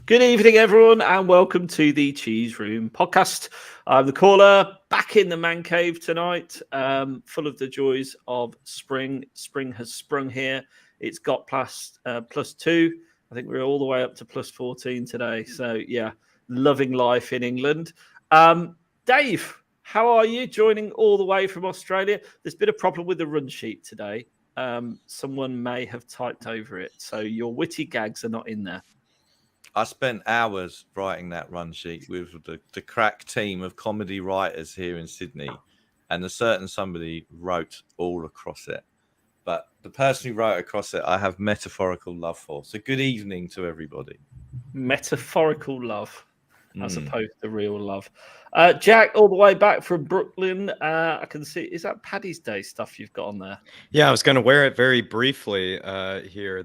Good evening, everyone, and welcome to the Cheese Room podcast. I'm the caller, back in the man cave tonight, full of the joys of spring. Spring has sprung here. It's got +2. I think we're all the way up to +14 today. So, yeah, loving life in England. Dave, how are you? Joining all the way from Australia. There's been a problem with the run sheet today. Someone may have typed over it. So your witty gags are not in there. I spent hours writing that run sheet with the crack team of comedy writers here in Sydney, and a certain somebody wrote all across it. But the person who wrote across it, I have metaphorical love for. So good evening to everybody. Metaphorical love, as opposed to real love. Jack, all the way back from Brooklyn. I can see, is that Paddy's Day stuff you've got on there? Yeah, I was going to wear it very briefly here.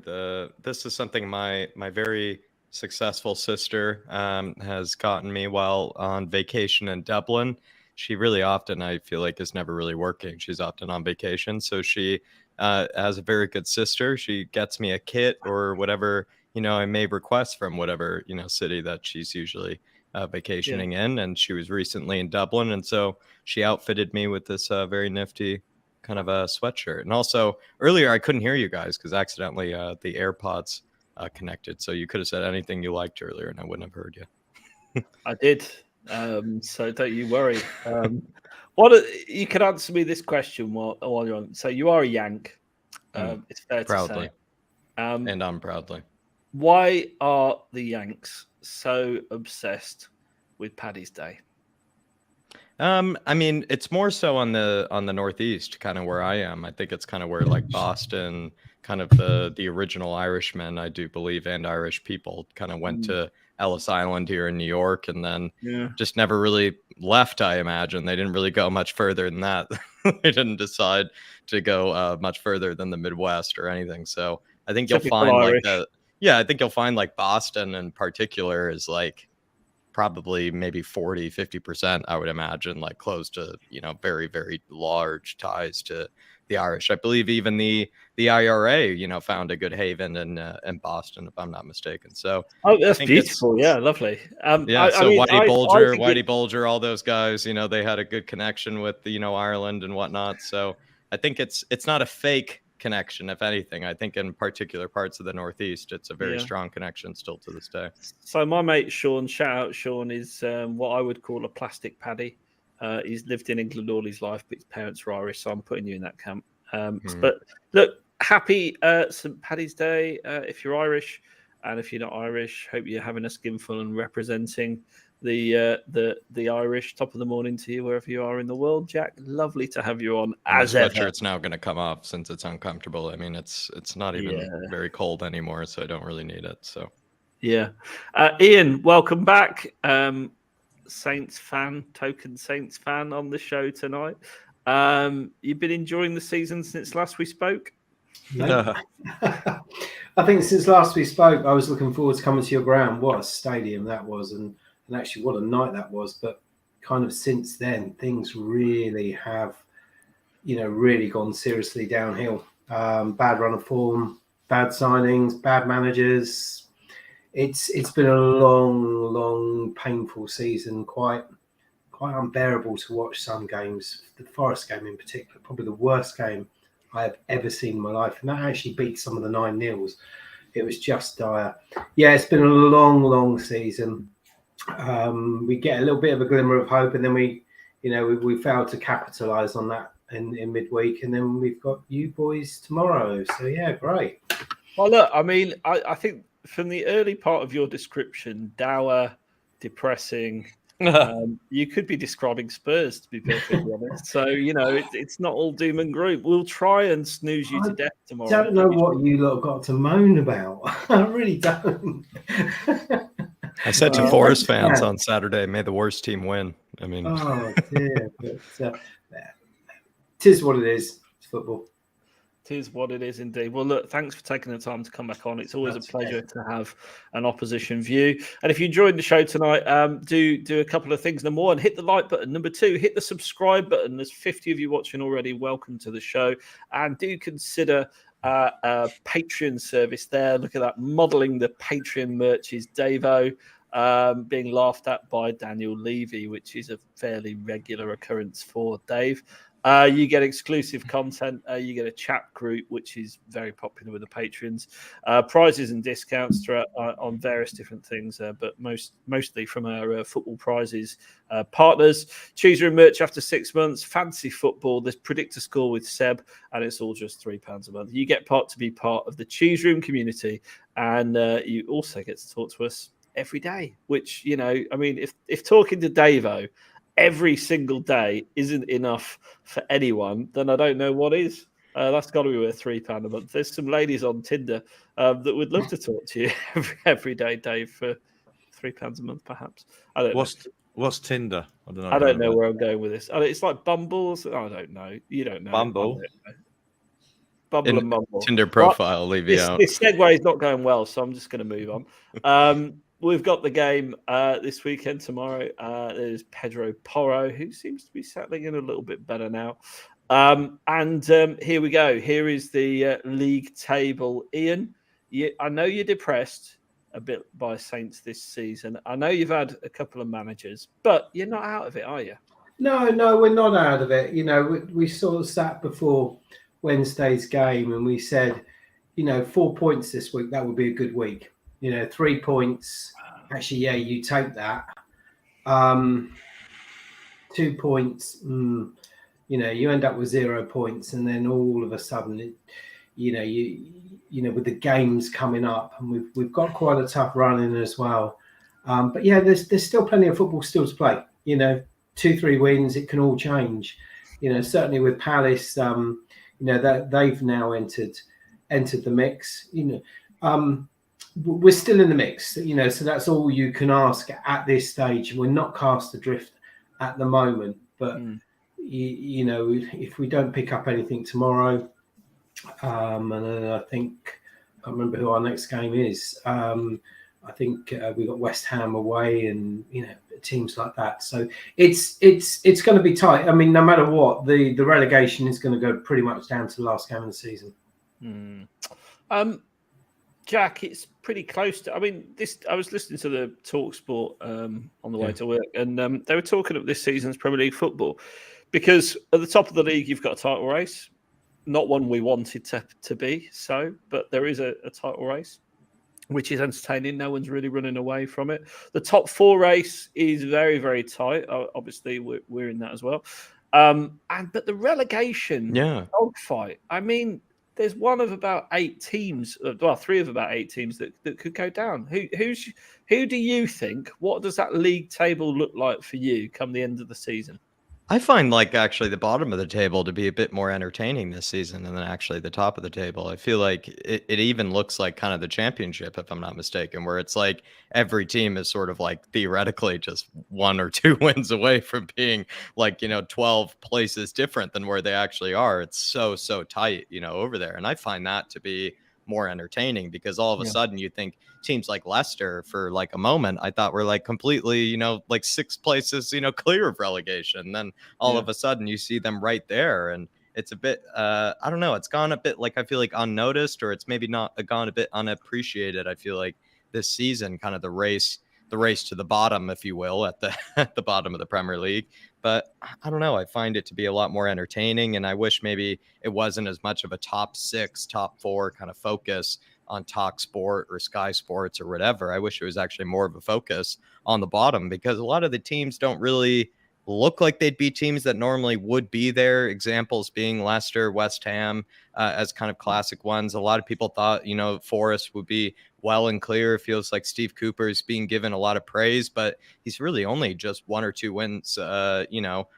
This is something my very successful sister has gotten me while on vacation in Dublin. She really often, I feel like, is never really working. She's often on vacation. So she has a very good sister. She gets me a kit or whatever, I may request from whatever, city that she's usually vacationing in. And she was recently in Dublin. And so she outfitted me with this very nifty kind of a sweatshirt. And also earlier, I couldn't hear you guys because accidentally the AirPods connected, so you could have said anything you liked earlier and I wouldn't have heard you. I did, so don't you worry. You can answer me this question while you're on. So you are a Yank, it's fair proudly. To say, and I'm proudly. Why are the Yanks so obsessed with Paddy's Day? I mean, it's more so on the Northeast, kind of where I am. I think it's kind of where like Boston, kind of the original Irishmen, I do believe, and Irish people kind of went to Ellis Island here in New York and then just never really left, I imagine. They didn't really go much further than that. They didn't decide to go much further than the Midwest or anything. So I think you'll find Irish. I think you'll find like Boston in particular is like probably maybe 40-50%, I would imagine, like close to, very, very large ties to the Irish. I believe even the IRA, found a good haven in Boston, if I'm not mistaken. So that's beautiful. Yeah, lovely. Whitey Bulger, all those guys, they had a good connection with Ireland and whatnot. So I think it's not a fake connection. If anything, I think in particular parts of the Northeast, it's a very strong connection still to this day. So my mate Sean, shout out Sean, is what I would call a plastic paddy. He's lived in England all his life, but his parents were Irish, so I'm putting you in that camp. But look, happy St. Paddy's Day if you're Irish, and if you're not Irish, hope you're having a skinful and representing the Irish. Top of the morning to you wherever you are in the world, Jack. Lovely to have you on. As ever, it's now going to come off since it's uncomfortable. I mean, it's not even very cold anymore, so I don't really need it. So Ian, welcome back. Saints fan, token Saints fan on the show tonight. You've been enjoying the season since last we spoke? No. I think since last we spoke, I was looking forward to coming to your ground. What a stadium that was, and actually what a night that was. But kind of since then, things really have, really gone seriously downhill. Bad run of form, bad signings, bad managers. It's been a long, painful season. Quite unbearable to watch some games. The Forest game in particular, probably the worst game I have ever seen in my life, and that actually beat some of the 9-0s. It was just dire. Yeah, it's been a long season. We get a little bit of a glimmer of hope, and then we failed to capitalise on that in midweek, and then we've got you boys tomorrow. So yeah, great. Well, look, I mean, I think from the early part of your description, dour, depressing. You could be describing Spurs, to be perfectly honest. So, it's not all doom and gloom. We'll try and snooze you to death tomorrow. I don't know what you lot got to moan about. I really don't. I said to Forest fans on Saturday, may the worst team win. I mean, oh dear, but tis what it is. It's football. Is what it is indeed. Well, look, thanks for taking the time to come back on. It's always a pleasure to have an opposition view. And if you enjoyed the show tonight, do a couple of things. Number one, hit the like button. Number two, hit the subscribe button. There's 50 of you watching already. Welcome to the show. And do consider Patreon service there. Look at that, modelling the Patreon merch is Davo, being laughed at by Daniel Levy, which is a fairly regular occurrence for Dave. You get exclusive content. You get a chat group, which is very popular with the patrons. Prizes and discounts throughout, on various different things, but mostly from our football prizes partners. Cheese Room merch after 6 months. Fantasy football. There's Predict a Score with Seb, and it's all just £3 a month. You get to be part of the Cheese Room community, and you also get to talk to us every day. Which, you know, I mean, if talking to Davo every single day isn't enough for anyone, then I don't know what is. That's got to be worth £3 a month. There's some ladies on Tinder that would love to talk to you every day, Dave, for £3 a month, perhaps. I don't know. What's Tinder? I don't know where I'm going with this. It's like Bumble. I don't know. You don't know. Bumble. Bumble and Mumble. Tinder profile, leave you out. This segue is not going well, so I'm just going to move on. We've got the game this weekend, tomorrow. There's Pedro Porro, who seems to be settling in a little bit better now. And here we go. Here is the league table. Ian, I know you're depressed a bit by Saints this season. I know you've had a couple of managers, but you're not out of it, are you? No, we're not out of it. You know, we sort of sat before Wednesday's game and we said, 4 points this week, that would be a good week. 3 points. Actually, yeah, you take that. 2 points. You end up with 0 points, and then all of a sudden, with the games coming up, and we've got quite a tough run in as well. But yeah, there's still plenty of football still to play. 2-3 wins, it can all change. Certainly with Palace, that they've now entered the mix. We're still in the mix, so that's all you can ask at this stage. We're not cast adrift at the moment, but if we don't pick up anything tomorrow, and then I think I can't remember who our next game is. I think we got West Ham away, and teams like that. So it's going to be tight. I mean, no matter what, the relegation is going to go pretty much down to the last game of the season. Jack, it's pretty close to. I mean, I was listening to the TalkSport on the way to work, and they were talking of this season's Premier League football, because at the top of the league you've got a title race, not one we wanted to be so, but there is a title race, which is entertaining. No one's really running away from it. The top 4 race is very, very tight. Obviously, we're in that as well. But the relegation dogfight. I mean, there's one of about 8 teams. Well, 3 of about 8 teams that could go down. Who do you think? What does that league table look like for you come the end of the season? I find actually the bottom of the table to be a bit more entertaining this season than actually the top of the table. I feel like it even looks like kind of the championship, if I'm not mistaken, where it's like every team is sort of like theoretically just 1 or 2 wins away from being 12 places different than where they actually are. It's so tight, over there. And I find that to be more entertaining, because all of a sudden you think teams like Leicester, for a moment, I thought were completely, 6 places, clear of relegation. Then all of a sudden you see them right there, and it's a bit, I don't know, it's gone a bit I feel like unnoticed, or it's maybe not gone a bit unappreciated. I feel like this season, kind of the race to the bottom, if you will, at the bottom of the Premier League. But I don't know, I find it to be a lot more entertaining, and I wish maybe it wasn't as much of a top 6, top 4 kind of focus on Talk Sport or Sky Sports or whatever. I wish it was actually more of a focus on the bottom, because a lot of the teams don't really look like they'd be teams that normally would be there. Examples being Leicester, West Ham, as kind of classic ones. A lot of people thought, Forest would be well and clear. It feels like Steve Cooper is being given a lot of praise, but he's really only just 1 or 2 wins, or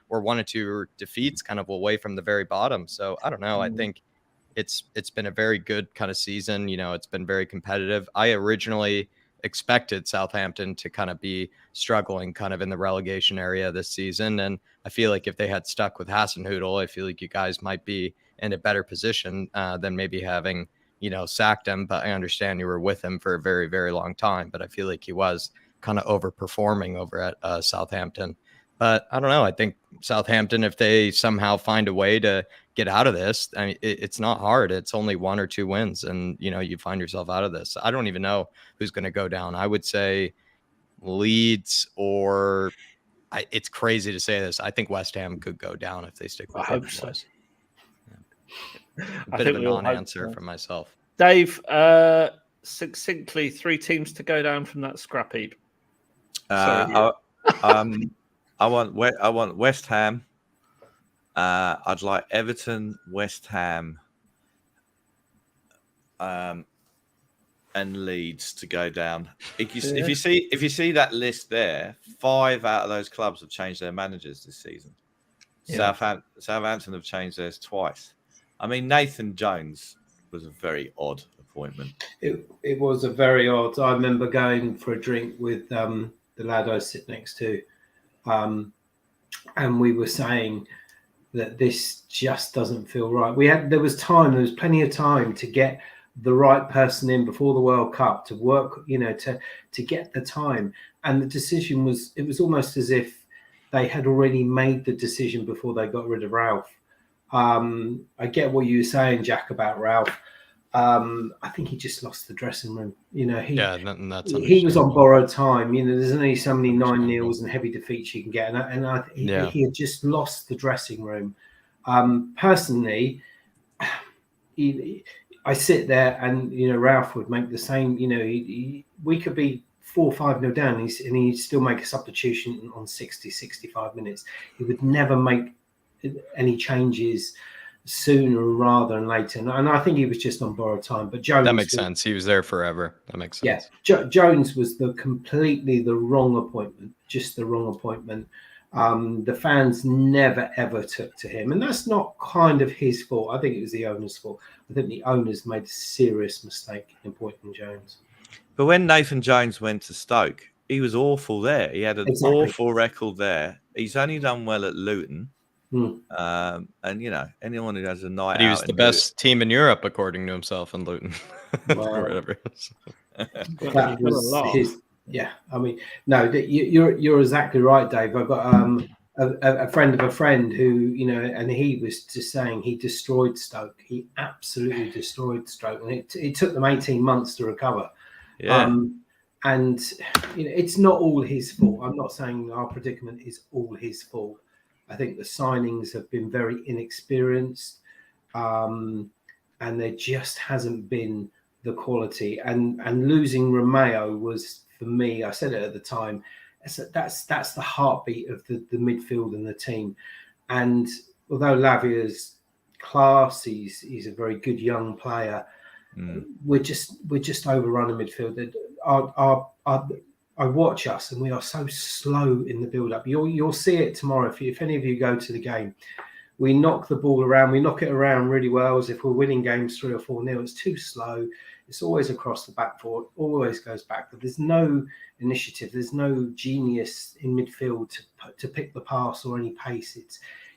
1 or 2 defeats kind of away from the very bottom. So I don't know. I think it's been a very good kind of season. It's been very competitive. I originally expected Southampton to kind of be struggling kind of in the relegation area this season. And I feel like if they had stuck with Hasenhüttl, I feel like you guys might be in a better position than maybe having, sacked him. But I understand you were with him for a very, very long time. But I feel like he was kind of overperforming over at Southampton. But I don't know. I think Southampton, if they somehow find a way to get out of this, I mean, it's not hard. It's only 1 or 2 wins, and you find yourself out of this. I don't even know who's going to go down. I would say Leeds, or it's crazy to say this, I think West Ham could go down if they stick with I hope so. A bit of a non-answer from myself. Dave, succinctly, 3 teams to go down from that scrap heap. I want West Ham. I'd like Everton, West Ham, and Leeds to go down. If you see that list there, 5 out of those clubs have changed their managers this season. Yeah. Southampton have changed theirs twice. I mean, Nathan Jones was a very odd appointment. It was a very odd. I remember going for a drink with the lad I sit next to, and we were saying that this just doesn't feel right. There was plenty of time to get the right person in before the World Cup to work, to get the time. And the decision was almost as if they had already made the decision before they got rid of Ralph. I get what you were saying, Jack, about Ralph. I think he just lost the dressing room. He was on borrowed time. There's only so many 9-0s and heavy defeats you can get, he had just lost the dressing room. Personally, I sit there and Ralph would make the same. We could be 4 or 5-0 down, and he'd still make a substitution on 60, 65 minutes. He would never make any changes sooner rather than later, and I think he was just on borrowed time. But Jones, that makes sense. He was there forever. That makes sense. Yeah, Jones was completely the wrong appointment, just the wrong appointment. The fans never ever took to him, and that's not kind of his fault. I think it was the owner's fault. I think the owners made a serious mistake in appointing Jones. But when Nathan Jones went to Stoke, he was awful there. He had an awful record there. He's only done well at Luton. And anyone who has a night out, he was the best team in Europe according to himself in Luton. Whatever. That was his. Yeah, I mean, no, you're exactly right, Dave. I've got a friend of a friend who and he was just saying he destroyed Stoke. He absolutely destroyed Stoke, and it took them 18 months to recover. Yeah. And it's not all his fault. I'm not saying our predicament is all his fault. I think the signings have been very inexperienced, and there just hasn't been the quality. And losing Romero was, for me, I said it at the time, that's the heartbeat of the midfield and the team. And although Lavia's class, he's a very good young player. We're just overrun in midfield. I watch us, and we are so slow in the build-up. You'll see it tomorrow if any of you go to the game. We knock the ball around. We knock it around really well, as if we're winning games 3 or 4-0. It's too slow. It's always across the back foot. Always goes back. But there's no initiative. There's no genius in midfield to pick the pass or any pace.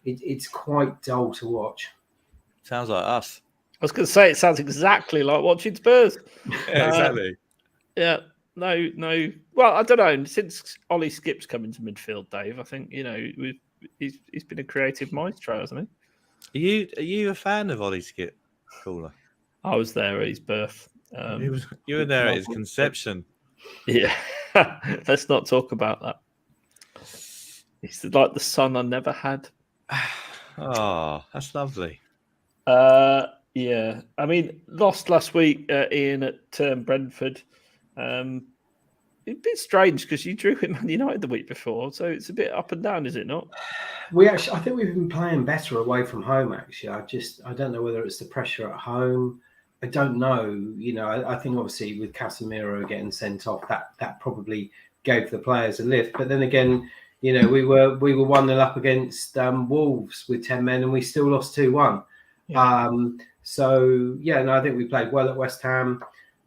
It's quite dull to watch. Sounds like us. I was going to say it sounds exactly like watching Spurs. Yeah, exactly. Yeah. No. Well, I don't know. Since Ollie Skipp's come into midfield, Dave, I think he's been a creative maestro, hasn't he? Are you a fan of Ollie Skipp, Caller? I was there at his birth. You were there at his conception. Yeah. Let's not talk about that. He's like the son I never had. Oh, that's lovely. Yeah. I mean, lost last week, Ian, at Brentford. It's a bit strange because you drew him Man United the week before, so it's a bit up and down, is it not? I think we've been playing better away from home. Actually, I don't know whether it's the pressure at home. I don't know. I think obviously with Casemiro getting sent off, that probably gave the players a lift. But then again, we were 1-0 up against Wolves with 10 men, and we still lost 2-1. Yeah. I think we played well at West Ham.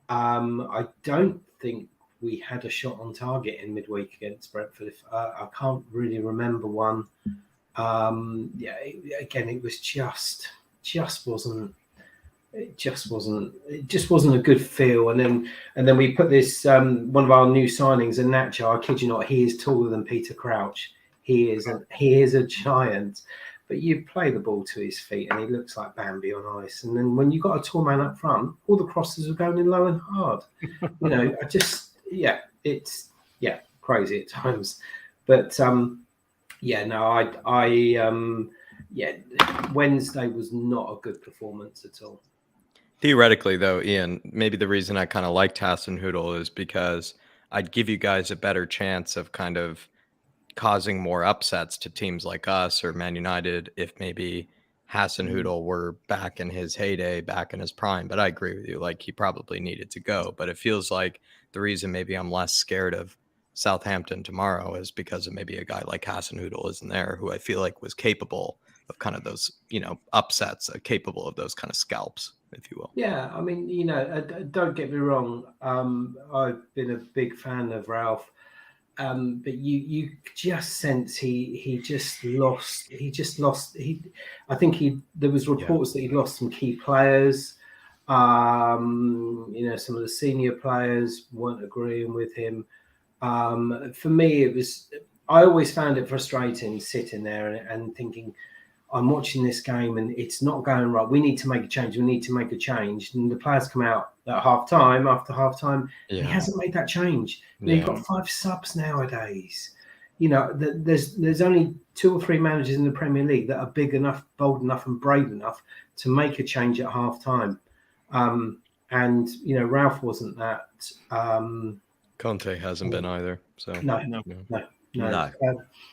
I don't think we had a shot on target in midweek against Brentford. I can't really remember one. It was just wasn't. It just wasn't a good feel. And then we put this one of our new signings, Nacho. I kid you not, he is taller than Peter Crouch. he is a giant. But you play the ball to his feet, and he looks like Bambi on ice. And then when you got a tall man up front, all the crosses are going in low and hard. It's crazy at times. But Wednesday was not a good performance at all. Theoretically, though, Ian, maybe the reason I kind of liked Hasenhüttl is because I'd give you guys a better chance of kind of causing more upsets to teams like us or Man United if maybe Hasenhüttl were back in his heyday, back in his prime. But I agree with you. Like, he probably needed to go. But it feels like the reason maybe I'm less scared of Southampton tomorrow is because of maybe a guy like Hasenhüttl isn't there, who I feel like was capable of kind of those, upsets, capable of those kind of scalps, if you will. Yeah, I mean, don't get me wrong. I've been a big fan of Ralph, but you just sense he just lost. I think there was reports that he'd lost some key players. Some of the senior players weren't agreeing with him. For me, I always found it frustrating sitting there and thinking, I'm watching this game and it's not going right. We need to make a change. And the players come out at after half time. He hasn't made that change. You've got 5 subs nowadays. There's only 2 or 3 managers in the Premier League that are big enough, bold enough and brave enough to make a change at half time. Ralph wasn't that. Conte hasn't been either. So No.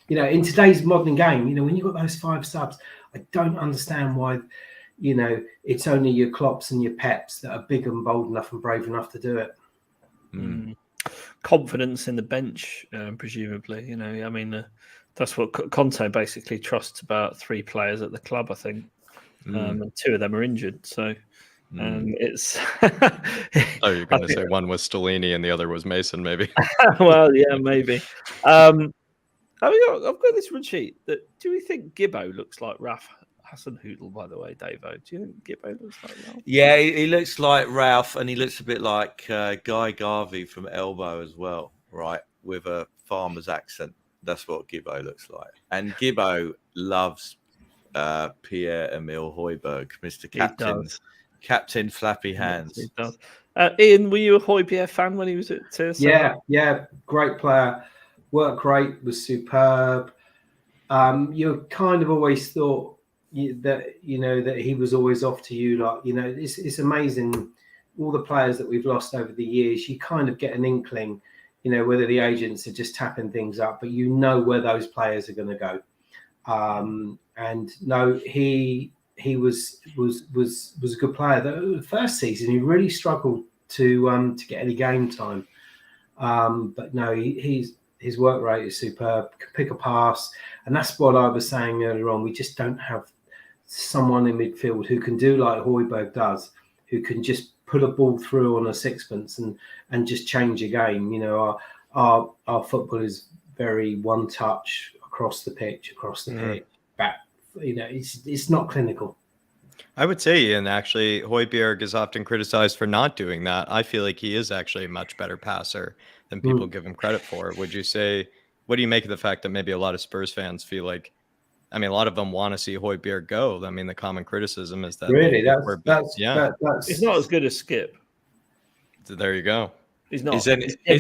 In today's modern game, when you've got those 5 subs, I don't understand why, it's only your Klopps and your Peps that are big and bold enough and brave enough to do it. Confidence in the bench, presumably. That's what Conte basically trusts about 3 players at the club, I think, and 2 of them are injured. So it's. You're going to say one was Stellini and the other was Mason, maybe. Well, yeah, maybe. I've got this run sheet. Do we think Gibbo looks like Ralph Hasenhüttl, by the way, Davo? Do you think Gibbo looks like Ralph? Yeah, he looks like Ralph, and he looks a bit like Guy Garvey from Elbow as well, right? With a farmer's accent. That's what Gibbo looks like. And Gibbo loves Pierre-Emile Hojbjerg, Mr. Captain Flappy Hands. Yes, he does. Ian, were you a Hojbjerg fan when he was at TSL? Yeah, great player. Work rate was superb. You kind of always thought that he was always off to you. It's amazing. All the players that we've lost over the years, you kind of get an inkling, whether the agents are just tapping things up, but where those players are going to go. And no, he was a good player. The first season, he really struggled to get any game time. But no, his work rate is superb. Can pick a pass, and that's what I was saying earlier on. We just don't have someone in midfield who can do like Hojbjerg does, who can just put a ball through on a sixpence and just change a game. Our football is very one touch across the pitch, back. It's not clinical. I would say, Ian, actually, Hojbjerg is often criticized for not doing that. I feel like he is actually a much better passer than people give him credit for. Would you say, what do you make of the fact that maybe a lot of Spurs fans feel like, a lot of them want to see Hojbjerg go? The common criticism is that really that's he's not as good as Skipp. There you go. He's not. Is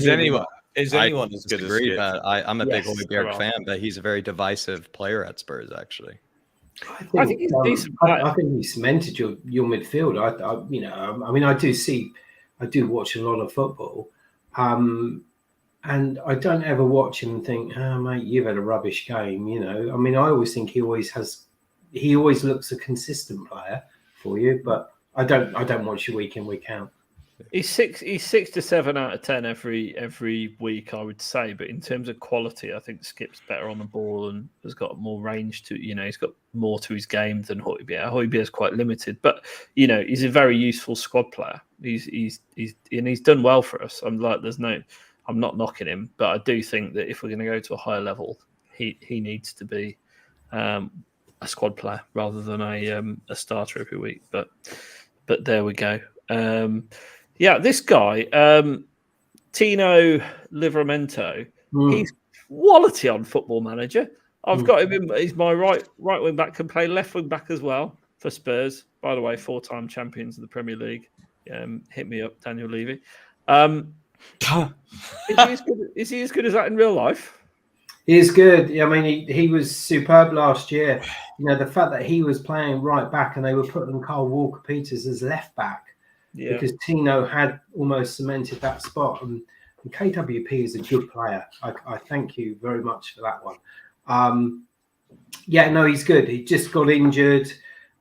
anyone as good as Skipp? I'm a big Hojbjerg fan, but he's a very divisive player at Spurs, actually. I think he's decent. I think he cemented your midfield. I do watch a lot of football, and I don't ever watch him and think, "Oh, mate, you've had a rubbish game." I always think he always looks a consistent player for you, but I don't watch you week in, week out. He's 6 to 7 out of 10 every week, I would say. But in terms of quality, I think Skipp's better on the ball and has got more range to. He's got more to his game than Hojbjerg. Hojbjerg's quite limited, but he's a very useful squad player. He's done well for us. I'm not knocking him, but I do think that if we're going to go to a higher level, he needs to be a squad player rather than a starter every week. But there we go. This guy, Tino Livramento, he's quality on Football Manager. I've got him in. He's my right wing back. Can play left wing back as well for Spurs. By the way, 4-time champions of the Premier League. Hit me up, Daniel Levy. Is he as good as that in real life? He is good. I mean, he was superb last year. You know, the fact that he was playing right back and they were putting Kyle Walker-Peters as left back because Tino had almost cemented that spot. And KWP is a good player. I thank you very much for that one. He's good. He just got injured.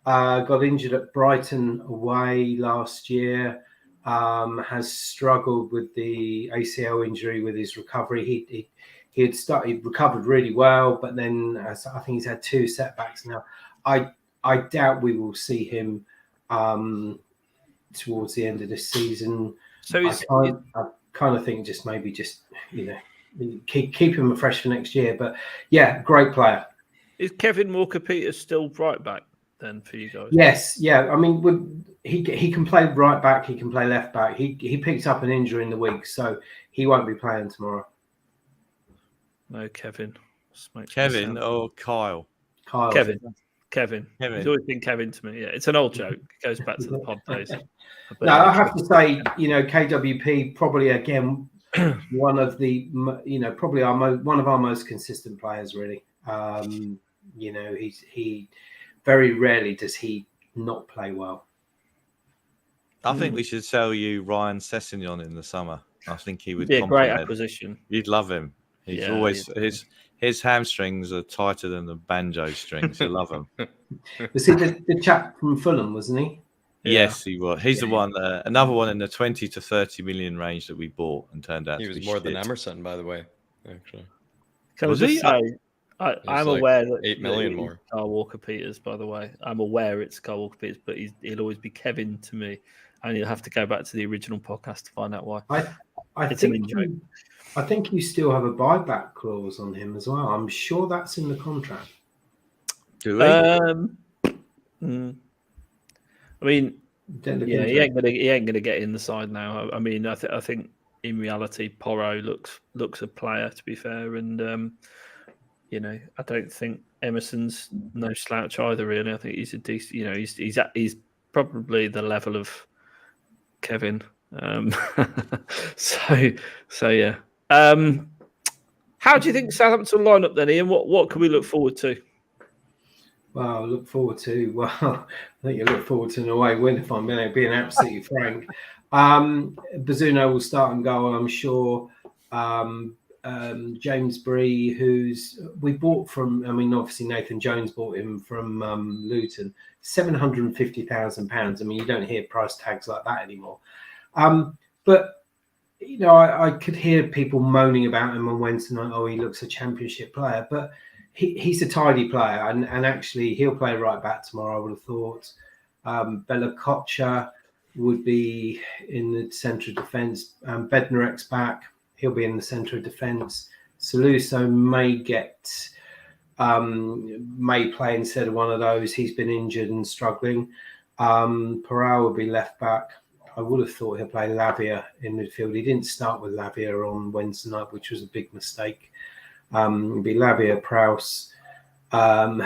Got injured at Brighton away last year. Has struggled with the ACL injury with his recovery. He recovered really well, but then I think he's had 2 setbacks now. I doubt we will see him towards the end of this season. So I kind of think just keep him fresh for next year. But yeah, great player. Is Kevin Walker-Peters still right back then for you guys? Yes, yeah. I mean, he can play right back. He can play left back. He picked up an injury in the week, so he won't be playing tomorrow. No, Kevin. Kevin or Kyle? Kevin. He's always been Kevin to me. Yeah, it's an old joke. It goes back to the pod days. No, I have to say, KWP probably again one of the, probably one of our most consistent players. Really, he very rarely does he not play well. I think we should sell you Ryan Sessegnon in the summer. I think he would be a great acquisition. You'd love him. He's always his hamstrings are tighter than the banjo strings. You love him. Was he the chap from Fulham, wasn't he? Yes, he was. He's the one. Another one in the 20 to 30 million range that we bought and turned out. He was more than Emerson, by the way. Actually, can I just say, I'm aware that 8 million more. Kyle Walker-Peters, by the way. I'm aware it's Kyle Walker-Peters, but he'll always be Kevin to me, and you'll have to go back to the original podcast to find out why. I think you still have a buyback clause on him as well. I'm sure that's in the contract. Do we? I mean, he ain't gonna get in the side now. I mean, I think in reality, Porro looks a player, to be fair, and I don't think Emerson's no slouch either. Really, I think he's a decent. He's probably the level of Kevin. So yeah. How do you think Southampton will line up then, Ian? What can we look forward to? Well, I think you look forward to an away win, if I'm being absolutely frank. Bissouma will start and goal, I'm sure. James Bree, we bought from, obviously Nathan Jones bought him from Luton, £750,000. I mean, you don't hear price tags like that anymore. But I could hear people moaning about him on Wednesday night. Oh, he looks a championship player, but he's a tidy player, and actually he'll play right back tomorrow, I would have thought. Bella Kocha would be in the centre of defence. Bednarek's back. He'll be in the centre of defence. Saluso may play instead of one of those. He's been injured and struggling. Porro will be left back. I would have thought he'll play Lavia in midfield. He didn't start with Lavia on Wednesday night, which was a big mistake. It'll be Lavia, Prowse. And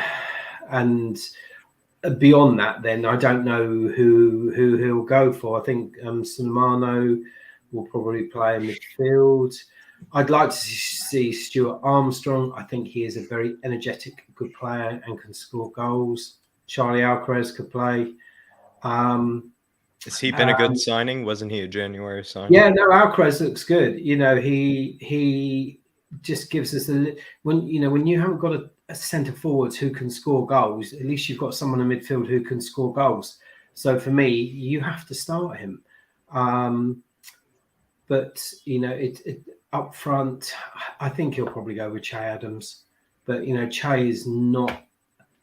beyond that, then I don't know who he'll go for. I think Solomano will probably play in midfield. I'd like to see Stuart Armstrong. I think he is a very energetic, good player and can score goals. Charlie Alcaraz could play. Has he been a good signing? Wasn't he a January signing? Yeah, no, Alcaraz looks good. He just gives us when you haven't got a centre forward who can score goals, at least you've got someone in midfield who can score goals. So for me, you have to start him. But up front, I think he'll probably go with Che Adams. But Che is not.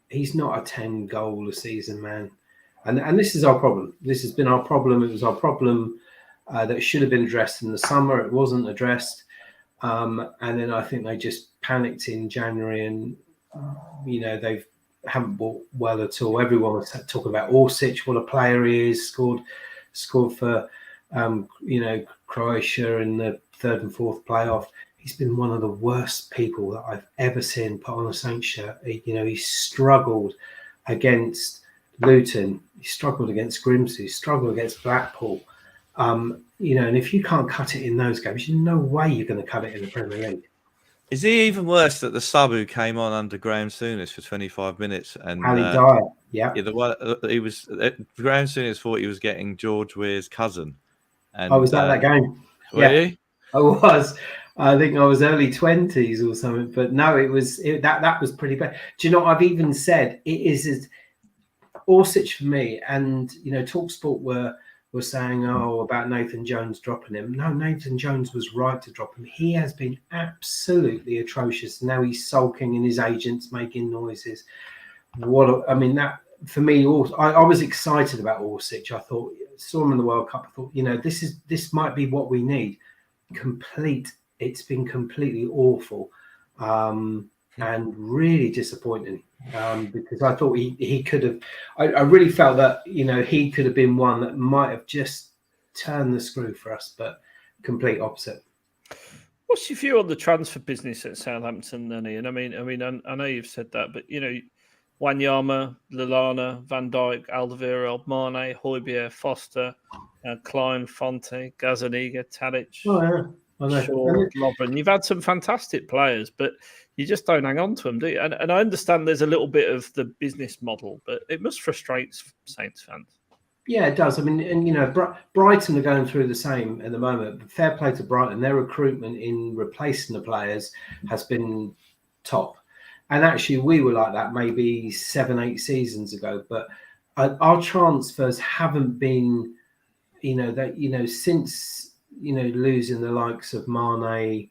He's not a 10 goal a season man. And this is our problem. This has been our problem. It was our problem that should have been addressed in the summer. It wasn't addressed. And then I think they just panicked in January and, they haven't bought well at all. Everyone was talking about Orsic, what a player he is, scored for, Croatia in the third and fourth playoff. he's been one of the worst people that I've ever seen put on a Saints shirt. He struggled against Luton, he struggled against Grimsby, he struggled against Blackpool. And if you can't cut it in those games, there's no way you're going to cut it in the Premier League. Is he even worse that the sub who came on under Graham Souness for 25 minutes and Dier, yeah, the one he was Graham Souness thought he was getting George Weir's cousin. And I was at that game. Were you? I was. I think I was early 20s or something, but no, that was pretty bad. Do you know what I've even said? It is Orsic for me, and TalkSport were saying, about Nathan Jones dropping him. No, Nathan Jones was right to drop him. He has been absolutely atrocious. Now he's sulking and his agent's making noises. That for me, I was excited about Orsic. I saw him in the World Cup. I thought, this might be what we need. It's been completely awful and really disappointing because I thought he could have. I really felt that he could have been one that might have just turned the screw for us, but complete opposite. What's your view on the transfer business at Southampton, then, Ian? I mean, I know you've said that, but Wanyama, Lallana, Van Dijk, Alderweireld, Mane, Hojbjerg, Foster, Klein, Fonte, Gazzaniga, Tadic. Oh, yeah. Sure, Lovren. You've had some fantastic players, but you just don't hang on to them, do you? And I understand there's a little bit of the business model, but it must frustrate Saints fans. Yeah, it does. I mean, and Brighton are going through the same at the moment. But fair play to Brighton. Their recruitment in replacing the players has been top. And actually, we were like that maybe 7-8 seasons ago. But our transfers haven't been, since losing the likes of Mane,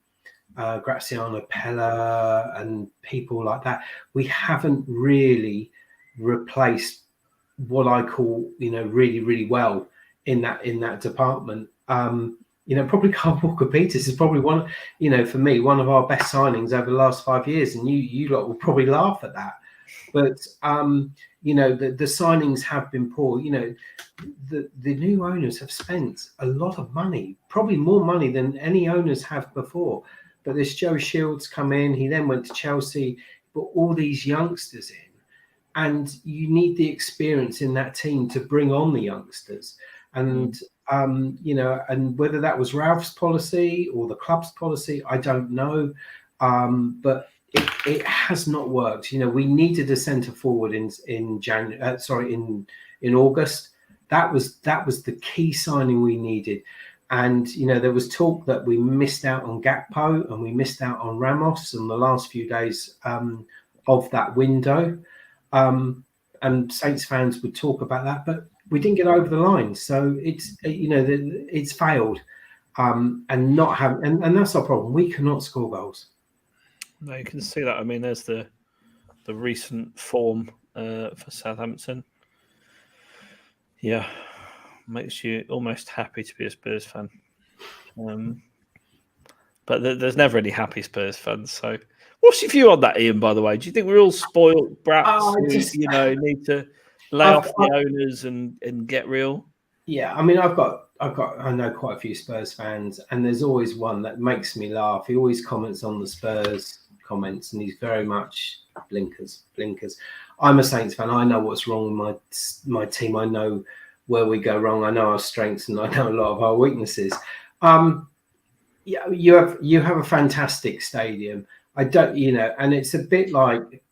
Graziano Pella, and people like that, we haven't really replaced what I call, really, really well in that department. Probably Kyle Walker-Peters is probably one, for me, one of our best signings over the last 5 years, and you lot will probably laugh at that. But the signings have been poor. The new owners have spent a lot of money, probably more money than any owners have before. But this Joe Shields come in, he then went to Chelsea, put all these youngsters in, and you need the experience in that team to bring on the youngsters. And and whether that was Ralph's policy or the club's policy, I don't know. But it has not worked. We needed a centre forward in August. That was the key signing we needed. And there was talk that we missed out on Gakpo and we missed out on Ramos in the last few days of that window. And Saints fans would talk about that, but we didn't get over the line. So it's failed, and not have, and that's our problem. We cannot score goals. No, you can see that. I mean, there's the recent form for Southampton. Yeah, makes you almost happy to be a Spurs fan. But there's never any happy Spurs fans. So, what's your view on that, Ian? By the way, do you think we're all spoiled brats who need to lay off the owners and get real? Yeah, I mean, I know quite a few Spurs fans, and there's always one that makes me laugh. He always comments on the Spurs comments, and he's very much blinkers. I'm a Saints fan. I know what's wrong with my team. I know where we go wrong. I know our strengths, and I know a lot of our weaknesses. Yeah, you have a fantastic stadium. I don't, and it's a bit like,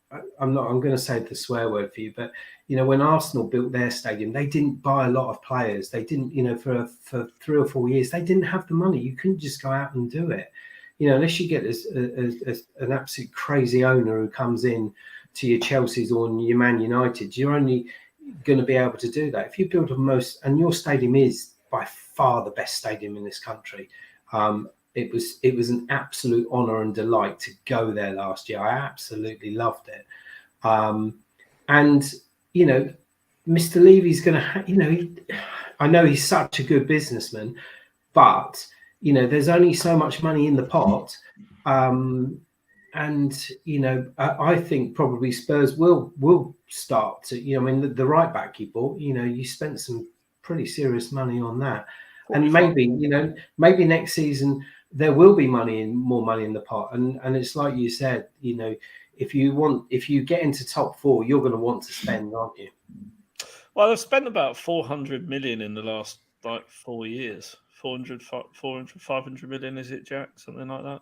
I'm going to say the swear word for you, but when Arsenal built their stadium, they didn't buy a lot of players. They didn't, for 3 or 4 years, they didn't have the money. You couldn't just go out and do it. Unless you get an absolute crazy owner who comes in to your Chelsea's or your Man United, you're only going to be able to do that if you build and your stadium is by far the best stadium in this country. It was an absolute honour and delight to go there last year. I absolutely loved it. And Mr. Levy's going to, I know he's such a good businessman, but there's only so much money in the pot. I think probably Spurs will start to, the right back you bought, you spent some pretty serious money on that. And maybe next season, there will be more money in the pot, and it's like you said, if you get into top four, you're going to want to spend, aren't you? Well, I've spent about 400 million in the last 4 years. 400, 500 million, is it, Jack? Something like that.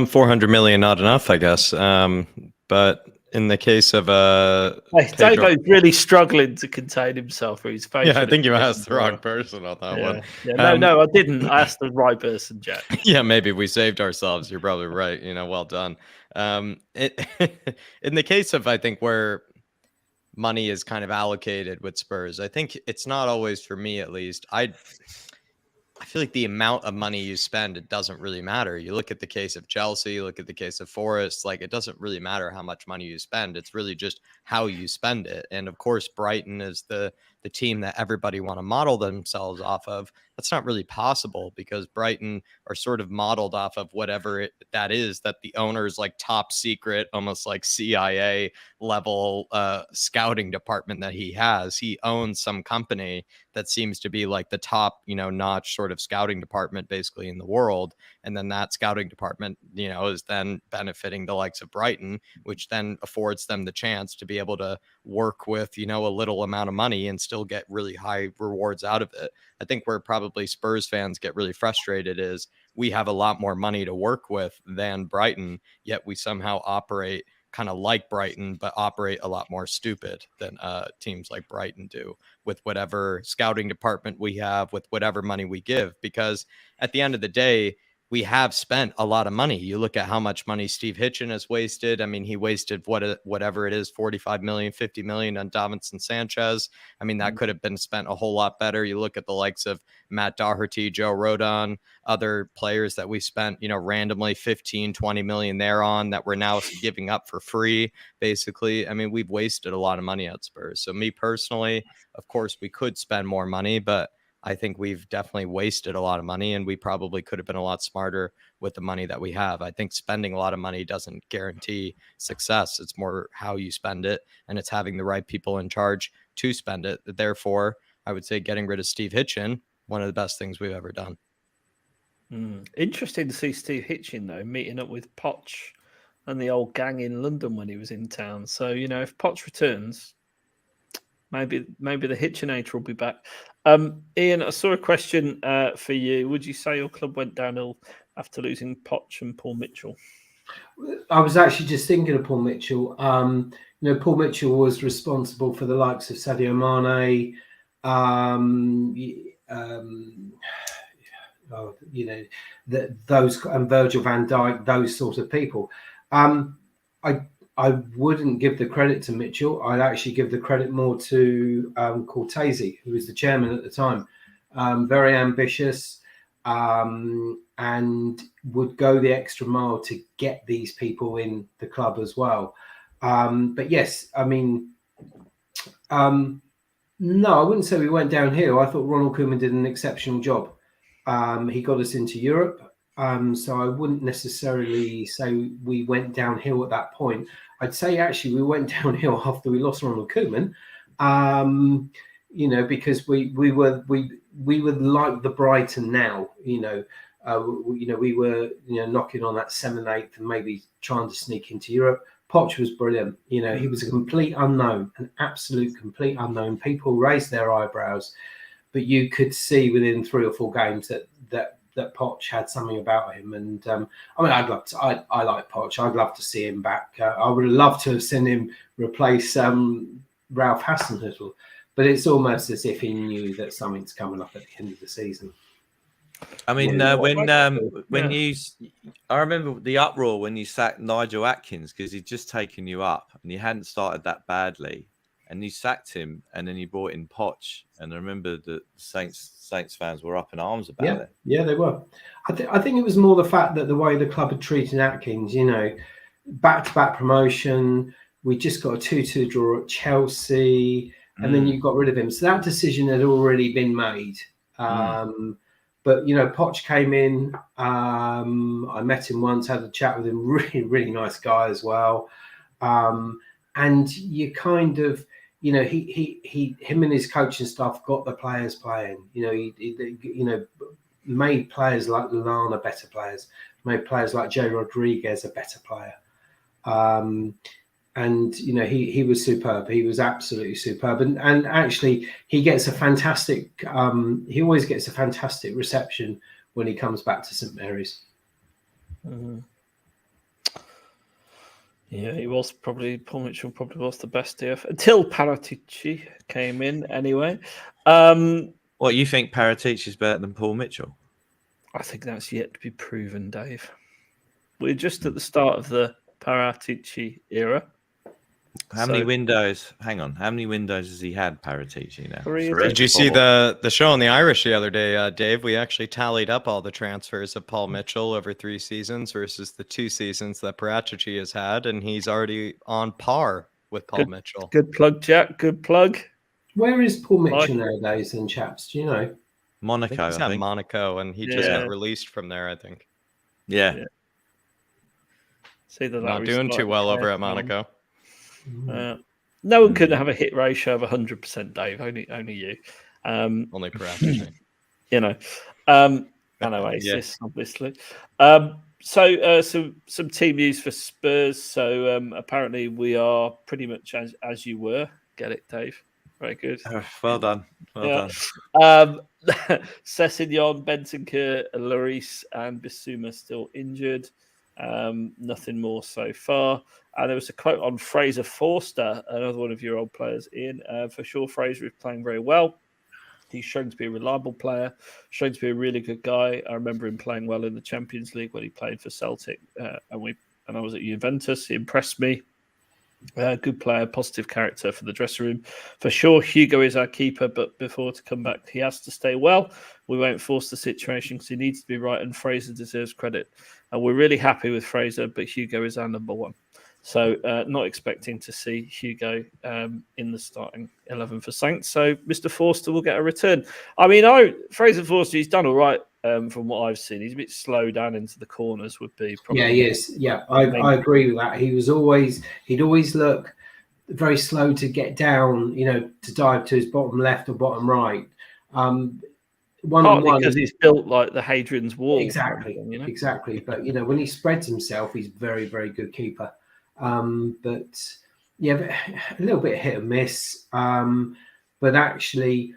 400 million, not enough, I guess. But in the case of Dago's really struggling to contain himself for his face. Yeah, I think you asked the wrong person on that one. Yeah, no, I didn't. I asked the right person, Jack. Yeah, maybe we saved ourselves. You're probably right. Well done. In the case of, I think, where money is kind of allocated with Spurs, I think it's not always, for me at least, I feel like the amount of money you spend, it doesn't really matter. You look at the case of Chelsea, look at the case of Forest, like it doesn't really matter how much money you spend. It's really just how you spend it. And of course, Brighton is the team that everybody want to model themselves off of. That's not really possible because Brighton are sort of modeled off of whatever that is, that the owner's like top secret, almost like CIA level scouting department that he has. He owns some company that seems to be like the top, notch sort of scouting department basically in the world. And then that scouting department, is then benefiting the likes of Brighton, which then affords them the chance to be able to work with, a little amount of money and still get really high rewards out of it. I think where probably Spurs fans get really frustrated is we have a lot more money to work with than Brighton, yet we somehow operate kind of like Brighton, but operate a lot more stupid than teams like Brighton do with whatever scouting department we have, with whatever money we give. Because at the end of the day, we have spent a lot of money. You look at how much money Steve Hitchen has wasted. I mean, he wasted whatever it is, 45 million, 50 million on Davinson Sanchez. I mean, that could have been spent a whole lot better. You look at the likes of Matt Doherty, Joe Rodon, other players that we spent, randomly 15, 20 million there on that we're now giving up for free, basically. I mean, we've wasted a lot of money at Spurs. So me personally, of course, we could spend more money, but I think we've definitely wasted a lot of money, and we probably could have been a lot smarter with the money that we have. I think spending a lot of money doesn't guarantee success. It's more how you spend it, and it's having the right people in charge to spend it. Therefore, I would say getting rid of Steve Hitchen, one of the best things we've ever done. Interesting to see Steve Hitchen, though, meeting up with Poch and the old gang in London when he was in town. So, if Poch returns, maybe the Hitchenator will be back. Ian, I saw a question for you. Would you say your club went downhill after losing Poch and Paul Mitchell? I was actually just thinking of Paul Mitchell. Paul Mitchell was responsible for the likes of Sadio Mane, those and Virgil van Dijk, those sort of people. I wouldn't give the credit to Mitchell. I'd actually give the credit more to Cortese, who was the chairman at the time. Very ambitious and would go the extra mile to get these people in the club as well. But yes, I mean, no, I wouldn't say we went downhill. I thought Ronald Koeman did an exceptional job. He got us into Europe. So I wouldn't necessarily say we went downhill at that point. I'd say actually we went downhill after we lost Ronald Koeman, because we were like the Brighton now. We were knocking on that 7th, 8th, and maybe trying to sneak into Europe. Poch was brilliant. He was a complete unknown, an absolute complete unknown. People raised their eyebrows, but you could see within 3 or 4 games that Poch had something about him. And I like Poch. I'd love to see him back. I would have loved to have seen him replace Ralph Hasenhüttl, but it's almost as if he knew that something's coming up at the end of the season. I mean, I remember the uproar when you sacked Nigel Atkins because he'd just taken you up and you hadn't started that badly, and you sacked him, and then you brought in Poch, and I remember the Saints fans were up in arms about it. Yeah, they were. I think it was more the fact that the way the club had treated Atkins, back-to-back promotion, we just got a 2-2 draw at Chelsea, and then you got rid of him. So that decision had already been made. But, Poch came in. I met him once, had a chat with him. Really, really nice guy as well. And you kind of, him and his coaching staff got the players playing. made players like Lallana better players, made players like Jay Rodriguez a better player. And he was superb. He was absolutely superb. And actually, he gets a fantastic. He always gets a fantastic reception when he comes back to St Mary's. Mm-hmm. Yeah, he was probably, Paul Mitchell probably was the best DF until Paratici came in anyway. What, you think Paratici is better than Paul Mitchell? I think that's yet to be proven, Dave. We're just at the start of the Paratici era. How many windows? Hang on. How many windows has he had, Paratici, now? Did you see the show on the Irish the other day, Dave? We actually tallied up all the transfers of Paul Mitchell over 3 seasons versus the 2 seasons that Paratici has had, and he's already on par with Paul Mitchell. Good plug, Jack. Good plug. Where is Paul Mitchell nowadays, then, chaps? Do you know? Monaco. He's at Monaco, and he just got released from there, I think. Yeah. Not doing too well over at Monaco. No one could have a hit ratio of 100%, Dave. Only you. Only Paratici. And Oasis, obviously. So some team news for Spurs. So apparently we are pretty much as you were. Get it, Dave? Very good. Well done. Well done. Sessegnon, Bentancur, Lloris, and Bissouma still injured. Nothing more so far. And there was a quote on Fraser Forster, another one of your old players, Ian. For sure, Fraser is playing very well. He's shown to be a reliable player, shown to be a really good guy. I remember him playing well in the Champions League when he played for Celtic, and I was at Juventus. He impressed me. Good player, positive character for the dressing room. For sure, Hugo is our keeper, but before to come back, he has to stay well. We won't force the situation because he needs to be right, and Fraser deserves credit. And we're really happy with Fraser, but Hugo is our number 1. So not expecting to see Hugo in the starting 11 for Saints. So Mr. Forster will get a return. I mean, Fraser Forster, he's done all right from what I've seen. He's a bit slow down into the corners would be probably. Yeah, he is. Yeah, I agree with that. He'd always look very slow to get down, to dive to his bottom left or bottom right. Partly because he's built like the Hadrian's Wall. Exactly. But, when he spreads himself, he's very, very good keeper. But a little bit hit and miss. But actually,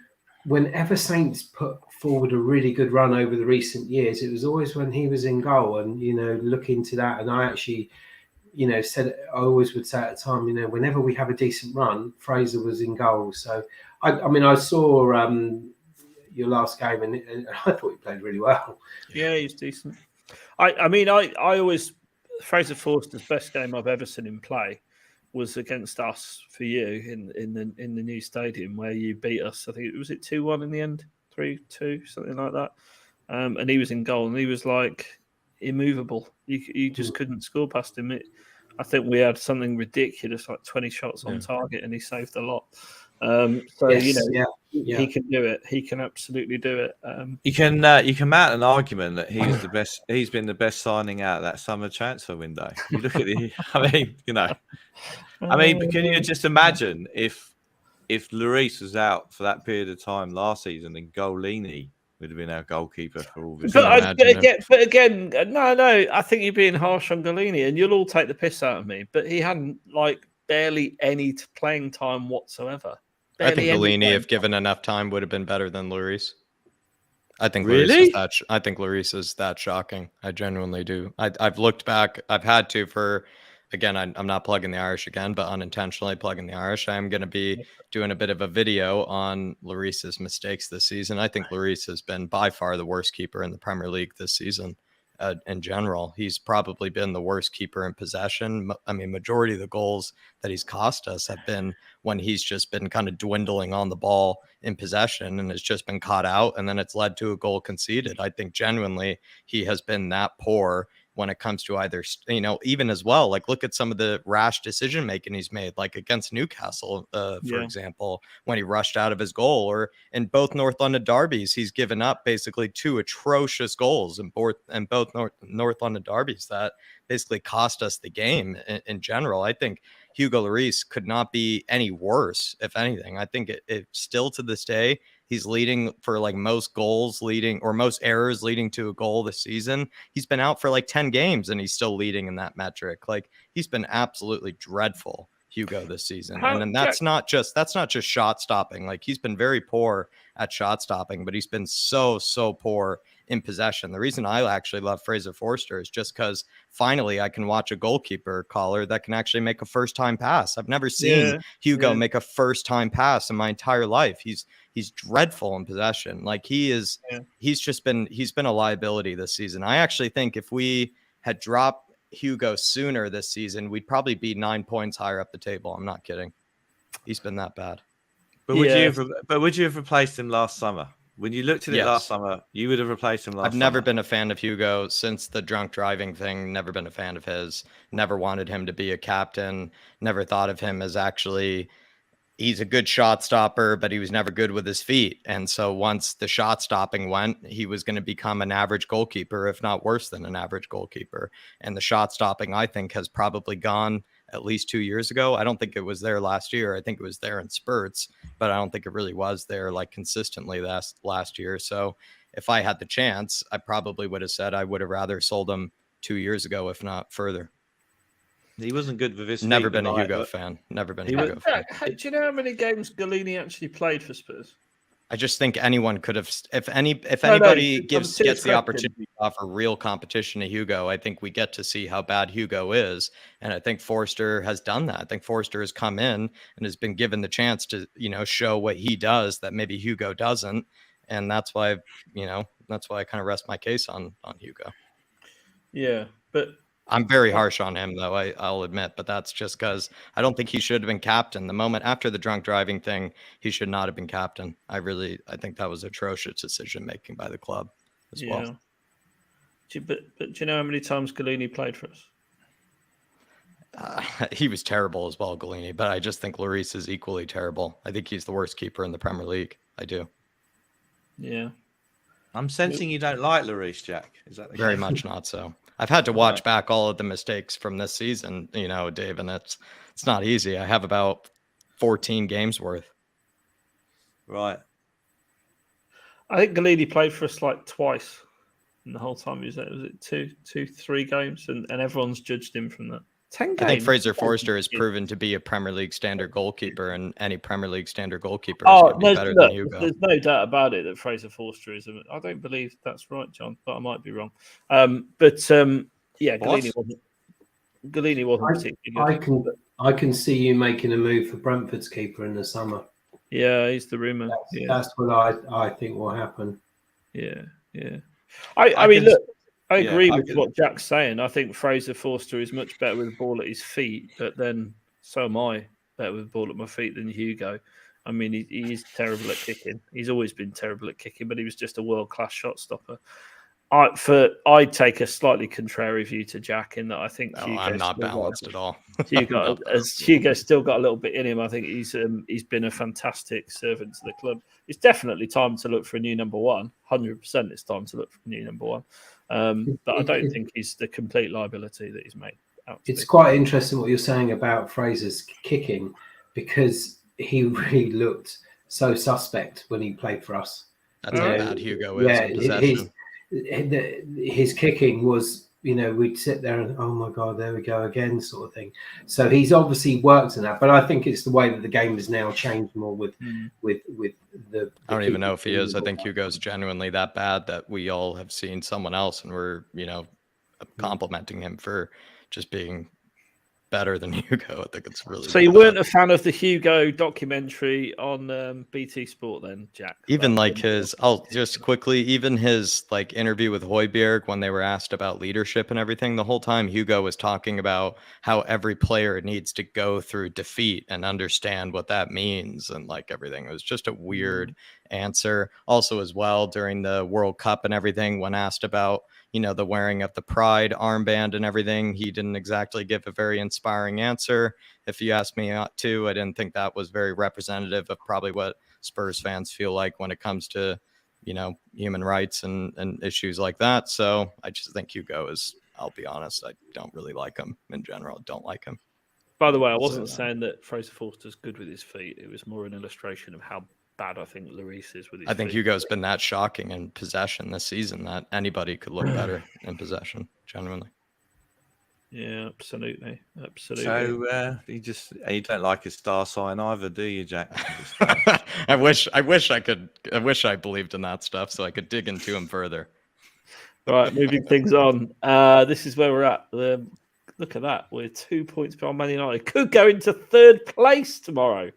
whenever Saints put forward a really good run over the recent years, it was always when he was in goal. And look into that. And I actually, I always would say at the time, whenever we have a decent run, Fraser was in goal. So I saw your last game, and I thought he played really well. Yeah, he's decent. I always. Fraser Forster's best game I've ever seen him play was against us for you in the new stadium where you beat us. I think it was 2-1 in the end, 3-2, something like that. And he was in goal, and he was like immovable. You just couldn't score past him. I think we had something ridiculous, like 20 shots on target, and he saved a lot. He can do it. He can absolutely do it. You can mount an argument that he's the best. He's been the best signing out of that summer transfer window. You look at can you just imagine if Lloris was out for that period of time last season, then Golini would have been our goalkeeper for all this. But again, no. I think you're being harsh on Golini, and you'll all take the piss out of me. But he hadn't barely any playing time whatsoever. I think Golini, if given enough time, would have been better than Lloris. I think really. I think Lloris is that shocking. I genuinely do. I've looked back. I've had to for. Again, I'm not plugging the Irish again, but unintentionally plugging the Irish. I'm going to be doing a bit of a video on Lloris's mistakes this season. I think Lloris has been by far the worst keeper in the Premier League this season. In general, he's probably been the worst keeper in possession. I mean, majority of the goals that he's cost us have been when he's just been kind of dwindling on the ball in possession and has just been caught out, and then it's led to a goal conceded. I think genuinely he has been that poor when it comes to either, even as well, look at some of the rash decision making he's made, like against Newcastle, for example, when he rushed out of his goal, or in both North London derbies, he's given up basically 2 atrocious goals in both North London derbies that basically cost us the game in general. I think Hugo Lloris could not be any worse, if anything. I think it still to this day, He's leading for like most goals leading or most errors leading to a goal this season. He's been out for like 10 games and he's still leading in that metric. Like he's been absolutely dreadful, Hugo, this season. And then that's not just shot stopping. Like he's been very poor at shot stopping, but he's been so poor in possession. The reason I actually love Fraser Forster is just because finally I can watch a goalkeeper caller that can actually make a first time pass. I've never seen Hugo make a first time pass in my entire life. He's dreadful in possession. Like he's been a liability this season. I actually think if we had dropped Hugo sooner this season, we'd probably be 9 points higher up the table. I'm not kidding. He's been that bad. But would you have replaced him last summer? When you looked at it last summer, you would have replaced him last summer. I've never been a fan of Hugo since the drunk driving thing. Never been a fan of his. Never wanted him to be a captain. Never thought of him as actually... He's a good shot stopper, but he was never good with his feet. And so once the shot stopping went, he was going to become an average goalkeeper, if not worse than an average goalkeeper. And the shot stopping, I think, has probably gone at least 2 years ago. I don't think it was there last year. I think it was there in spurts, but I don't think it really was there like consistently last year. So if I had the chance, I probably would have said I would have rather sold him 2 years ago, if not further. He wasn't good with his feet. Never been a Hugo fan. Nenever been a Hugo fan. Do you know how many games Galini actually played for Spurs? I just think anyone could have, if anybody gets the opportunity to offer real competition to Hugo, I think we get to see how bad Hugo is. And I think Forster has done that. I think Forster has come in and has been given the chance to, show what he does that maybe Hugo doesn't. And that's why, I kind of rest my case on Hugo. Yeah, but I'm very harsh on him, though, I'll admit, but that's just because I don't think he should have been captain. The moment after the drunk driving thing, he should not have been captain. I think that was atrocious decision-making by the club as well. But do you know how many times Galini played for us? He was terrible as well, Galini, but I just think Lloris is equally terrible. I think he's the worst keeper in the Premier League. I do. Yeah. I'm sensing you don't like Lloris, Jack. Is that the Very case? much not so. I've had to watch back all of the mistakes from this season, Dave, and it's not easy. I have about 14 games worth. Right. I think Galini played for us like twice in the whole time he was there. Was it 3 games? And everyone's judged him from that. 10 games. I think Fraser Forster has proven to be a Premier League standard goalkeeper, and any Premier League standard goalkeeper is going to be better than Hugo. There's no doubt about it that Fraser Forster is. I don't believe that's right, John, but I might be wrong. Galini wasn't particularly good. I can see you making a move for Brentford's keeper in the summer. Yeah, he's the rumour. That's what I think will happen. Yeah. I mean, look, I agree with what Jack's saying. I think Fraser Forster is much better with the ball at his feet, but then so am I better with the ball at my feet than Hugo. I mean, he is terrible at kicking. He's always been terrible at kicking, but he was just a world-class shot stopper. I take a slightly contrary view to Jack in that I think I'm not balanced at all. Hugo's still got a little bit in him. I think he's been a fantastic servant to the club. It's definitely time to look for a new number one. 100% it's time to look for a new number one. But I don't think he's the complete liability that he's made out to It's be. quite interesting what you're saying about Fraser's kicking, because he really looked so suspect when he played for us. That's how bad Hugo is in possession. His kicking was, we'd sit there and, oh my God, there we go again, sort of thing. So he's obviously worked on that, but I think it's the way that the game has now changed more with the I don't even know if he is. I think Hugo's genuinely that bad that we all have seen someone else and we're, complimenting him for just being better than Hugo. I think it's really. So you weren't a fan of the Hugo documentary on BT Sport then, Jack? Even like his, just quickly, even his like interview with Hojbjerg when they were asked about leadership and everything, the whole time Hugo was talking about how every player needs to go through defeat and understand what that means and like everything. It was just a weird answer. Also as well during the World Cup and everything, when asked about the wearing of the pride armband and everything, he didn't exactly give a very inspiring answer. If you ask me to, I didn't think that was very representative of probably what Spurs fans feel like when it comes to, human rights and issues like that. So I just think Hugo is, I'll be honest, I don't really like him in general. Don't like him. By the way, I wasn't saying that Fraser Forster's good with his feet. It was more an illustration of how bad I think Lloris is with his I think feet. Hugo's been that shocking in possession this season that anybody could look better in possession, genuinely. Yeah, absolutely. So you don't like his star sign either, do you, Jack? I wish I believed in that stuff so I could dig into him further. All right, moving things on. This is where we're at. Look at that. We're 2 points behind Man United. Could go into third place tomorrow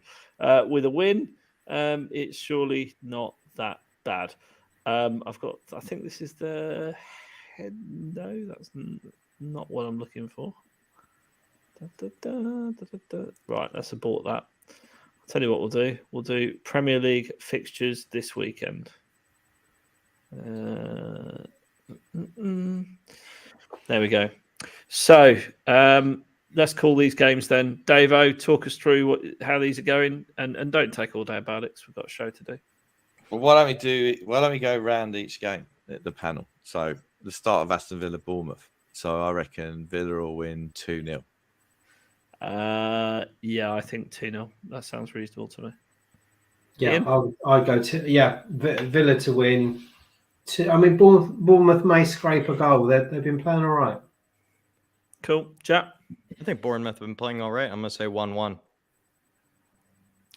with a win. It's surely not that bad. I think this is the head. No, that's not what I'm looking for. Right, let's abort that. I'll tell you what we'll do. We'll do Premier League fixtures this weekend. There we go. So let's call these games then. Davo, talk us through how these are going, and don't take all day about it because we've got a show to do. Well, why don't we go round each game at the panel? So the start of Aston Villa Bournemouth. So I reckon Villa will win 2-0. Yeah, I think 2-0. That sounds reasonable to me. Yeah, I'd go to Villa to win. I mean, Bournemouth may scrape a goal. They've been playing all right. Cool. Jack? I think Bournemouth have been playing all right. I'm going to say 1-1.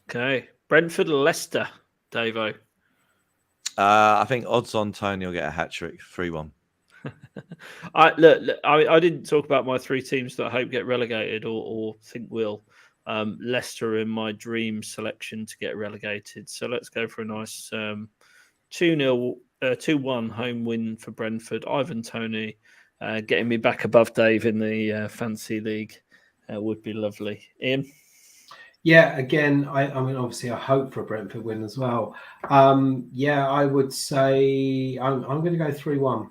Okay. Brentford, Leicester, Davo. I think odds on Tony will get a hat-trick, 3-1. I didn't talk about my three teams that I hope get relegated or think will. Leicester are in my dream selection to get relegated. So let's go for a nice 2-1 home win for Brentford. Ivan Toney getting me back above Dave in the fantasy league would be lovely. Ian? Yeah, again, I mean, obviously, I hope for a Brentford win as well. I would say I'm going to go 3-1.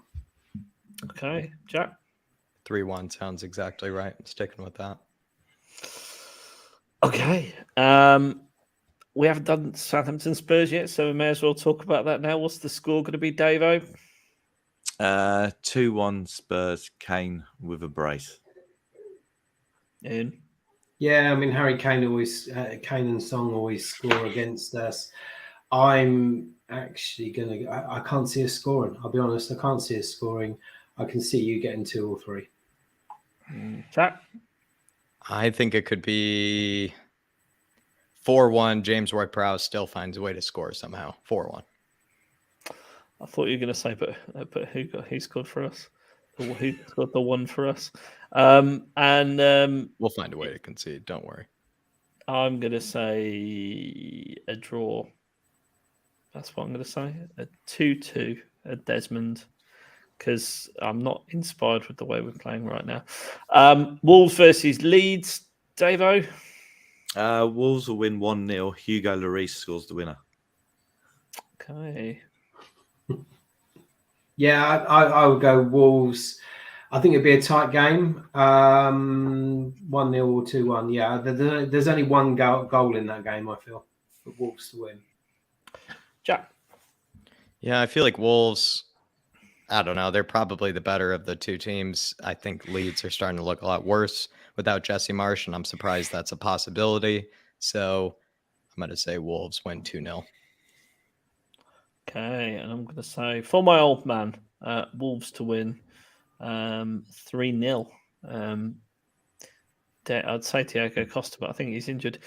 Okay, Jack? 3-1 sounds exactly right. I'm sticking with that. Okay. We haven't done Southampton Spurs yet, so we may as well talk about that now. What's the score going to be, Davo? 2-1 Spurs, Kane with a brace. Ian? Yeah, I mean, Kane and Song always score against us. I'm actually going to... I can't see us scoring. I'll be honest, I can't see us scoring. I can see you getting 2 or 3. Jack? I think it could be 4-1. James Ward-Prowse still finds a way to score somehow. 4-1. I thought you were going to say, but who scored for us? Who scored the one for us? We'll find a way to concede. Don't worry. I'm going to say a draw. That's what I'm going to say. A 2-2 at Desmond, because I'm not inspired with the way we're playing right now. Wolves versus Leeds. Davo? Wolves will win 1-0. Hugo Lloris scores the winner. Okay. Yeah, I would go Wolves. I think it'd be a tight game. 1-0 or 2-1. Yeah, there's only one goal in that game, I feel, for Wolves to win. Jack? Yeah, I feel like Wolves, I don't know, they're probably the better of the two teams. I think Leeds are starting to look a lot worse without Jesse Marsch, and I'm surprised that's a possibility. So I'm going to say Wolves win 2-0. Okay, and I'm going to say, for my old man, Wolves to win 3-0. I'd say Thiago Costa, but I think he's injured.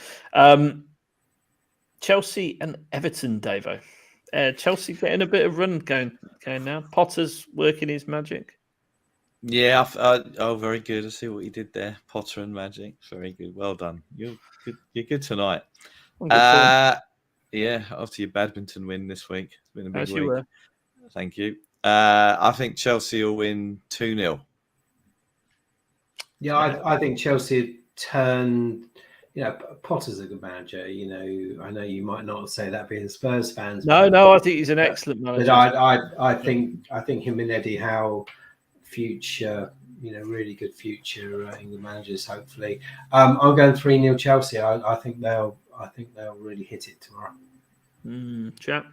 Chelsea and Everton, Davo. Chelsea getting a bit of run going now. Potter's working his magic. Yeah, very good. I see what you did there. Potter and magic. Very good. Well done. You're good tonight. Yeah, after your badminton win this week. It's been a big week. You were. Thank you. I think Chelsea will win 2-0. Yeah, I think Chelsea turned... Potter's a good manager. I know you might not say that being Spurs fans. No, I think he's an excellent manager. But I think him and Eddie Howe, future, really good future England managers. Hopefully, I'm going 3-0 Chelsea. I think they'll really hit it tomorrow. Jack?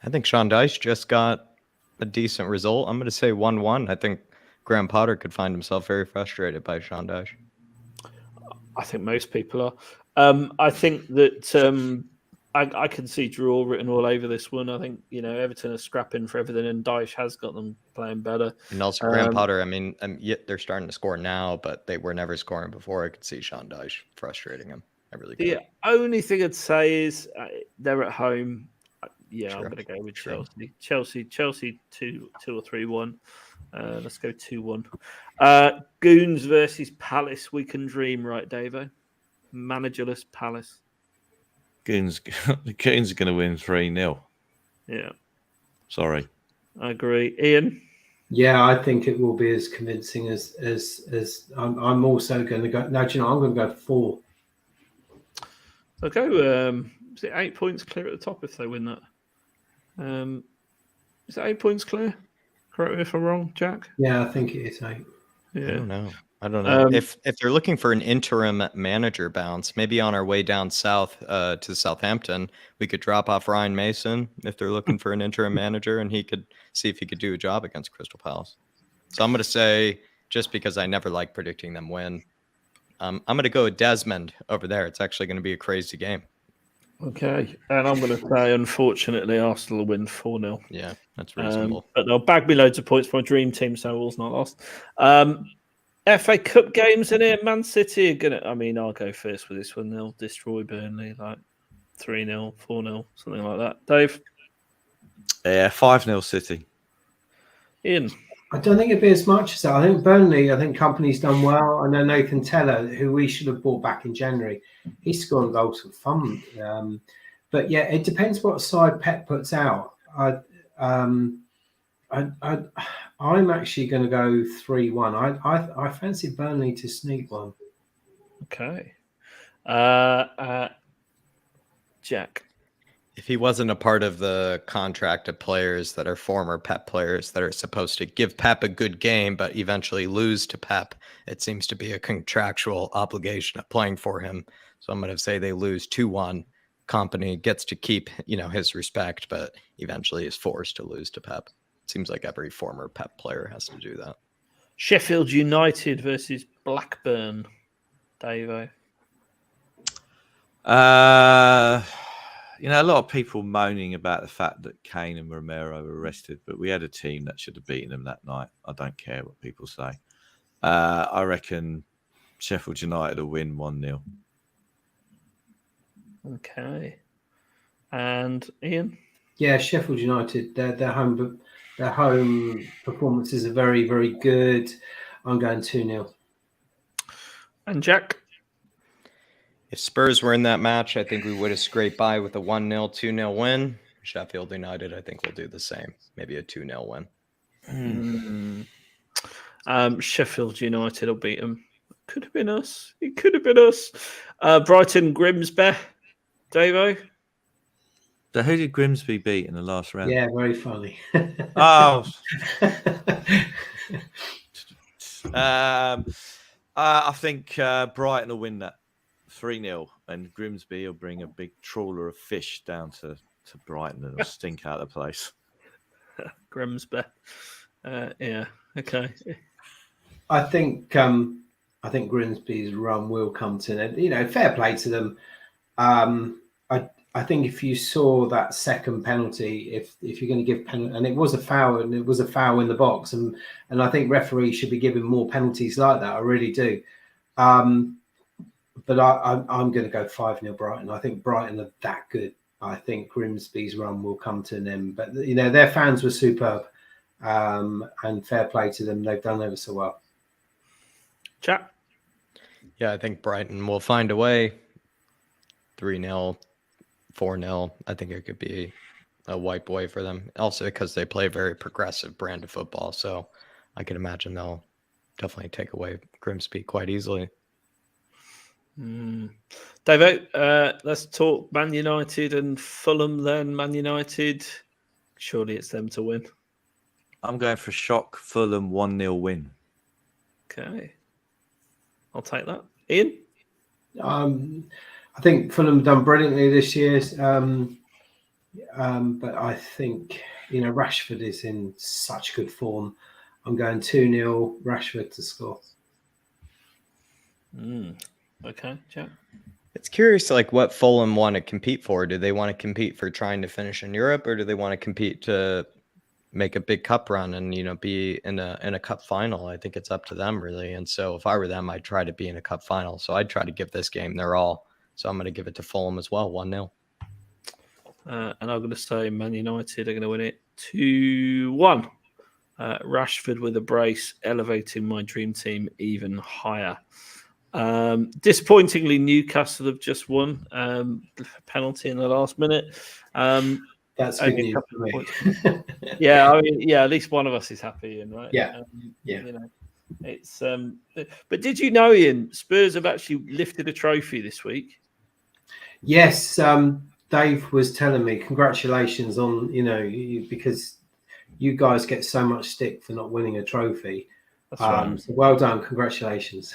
I think Sean Dyche just got a decent result. I'm going to say 1-1. I think Graham Potter could find himself very frustrated by Sean Dyche. I think most people are. I think that I can see draw written all over this one. I think, Everton are scrapping for everything, and Dyche has got them playing better. And also Graham Potter, they're starting to score now, but they were never scoring before. I could see Sean Dyche frustrating him. I really could. The only thing I'd say is they're at home. Yeah, True. I'm going to go with True. Chelsea 2 or 3-1. Let's go 2-1. Goons versus Palace. We can dream, right, Davo? Managerless Palace. The Goons are going to win 3-0. Yeah. Sorry. I agree. Ian? Yeah, I think it will be as convincing as I'm also going to go. No, do you know, I'm going to go 4. I'll go. Is it 8 points clear at the top if they win that? Is it 8 points clear? Correct me if I'm wrong, Jack. Yeah, I think it is 8. Yeah. I don't know. If they're looking for an interim manager bounce, maybe on our way down south to Southampton, we could drop off Ryan Mason if they're looking for an interim manager, and he could see if he could do a job against Crystal Palace. So I'm going to say, just because I never like predicting them win, I'm going to go with Desmond over there. It's actually going to be a crazy game. Okay, and I'm going to say, unfortunately, Arsenal will win 4-0. Yeah, that's reasonable. But they'll bag me loads of points for my dream team, so all's not lost. FA Cup games in it. Man City are going to... I'll go first with this one. They'll destroy Burnley, like 3-0, 4-0, something like that. Dave? Yeah, 5-0 City. Ian? I don't think it'd be as much as that. I think Burnley, Company's done well. I know Nathan Teller, who we should have bought back in January, he's scoring goals for fun. But yeah, it depends what side Pep puts out. I'm actually going to go 3-1. I fancy Burnley to sneak one. Okay. Jack? If he wasn't a part of the contract of players that are former Pep players that are supposed to give Pep a good game, but eventually lose to Pep, it seems to be a contractual obligation of playing for him. So I'm going to say they lose 2-1. Company gets to keep, his respect, but eventually is forced to lose to Pep. It seems like every former Pep player has to do that. Sheffield United versus Blackburn. Davo? A lot of people moaning about the fact that Kane and Romero were arrested, but we had a team that should have beaten them that night. I don't care what people say. I reckon Sheffield United will win 1-0. Okay. And Ian? Yeah, Sheffield United, their home performances are very, very good. I'm going 2-0. And Jack? If Spurs were in that match, I think we would have scraped by with a 1-0, 2-0 win. Sheffield United, I think, will do the same. Maybe a 2-0 win. Sheffield United will beat them. Could have been us. It could have been us. Brighton, Grimsby. Davo? So who did Grimsby beat in the last round? Yeah, very funny. Oh. I think Brighton will win that 3-0, and Grimsby will bring a big trawler of fish down to Brighton and it'll stink out of the place. Grimsby. Yeah, okay. I think Grimsby's run will come to an end. Fair play to them. I think if you saw that second penalty, if you're going to give penalty, and it was a foul, and it was a foul in the box, and I think referees should be giving more penalties like that. I really do. But I'm going to go 5-0 Brighton. I think Brighton are that good. I think Grimsby's run will come to an end. But their fans were superb, and fair play to them. They've done ever so well. Chat. Yeah, I think Brighton will find a way. 3-0. 4-0. I think it could be a wipe away for them. Also because they play a very progressive brand of football. So I can imagine they'll definitely take away Grimsby quite easily. David, let's talk Man United and Fulham then. Man United, surely it's them to win. I'm going for a shock Fulham 1-0 win. Okay. I'll take that. Ian? I think Fulham have done brilliantly this year, but I think Rashford is in such good form. I'm going 2-0 Rashford to score. Okay, Jack. It's curious, like what Fulham want to compete for. Do they want to compete for trying to finish in Europe, or do they want to compete to make a big cup run and be in a cup final? I think it's up to them really. And so if I were them, I'd try to be in a cup final. So I'd try to give this game their all. So I'm going to give it to Fulham as well, 1-0. And I'm going to say Man United are going to win it 2-1. Rashford with a brace, elevating my dream team even higher. Disappointingly, Newcastle have just won. Penalty in the last minute. That's good news for me. At least one of us is happy, Ian, right? Yeah. It's but did you know, Ian, Spurs have actually lifted a trophy this week? Yes, Dave was telling me, congratulations on, because you guys get so much stick for not winning a trophy. That's right. So well done, congratulations.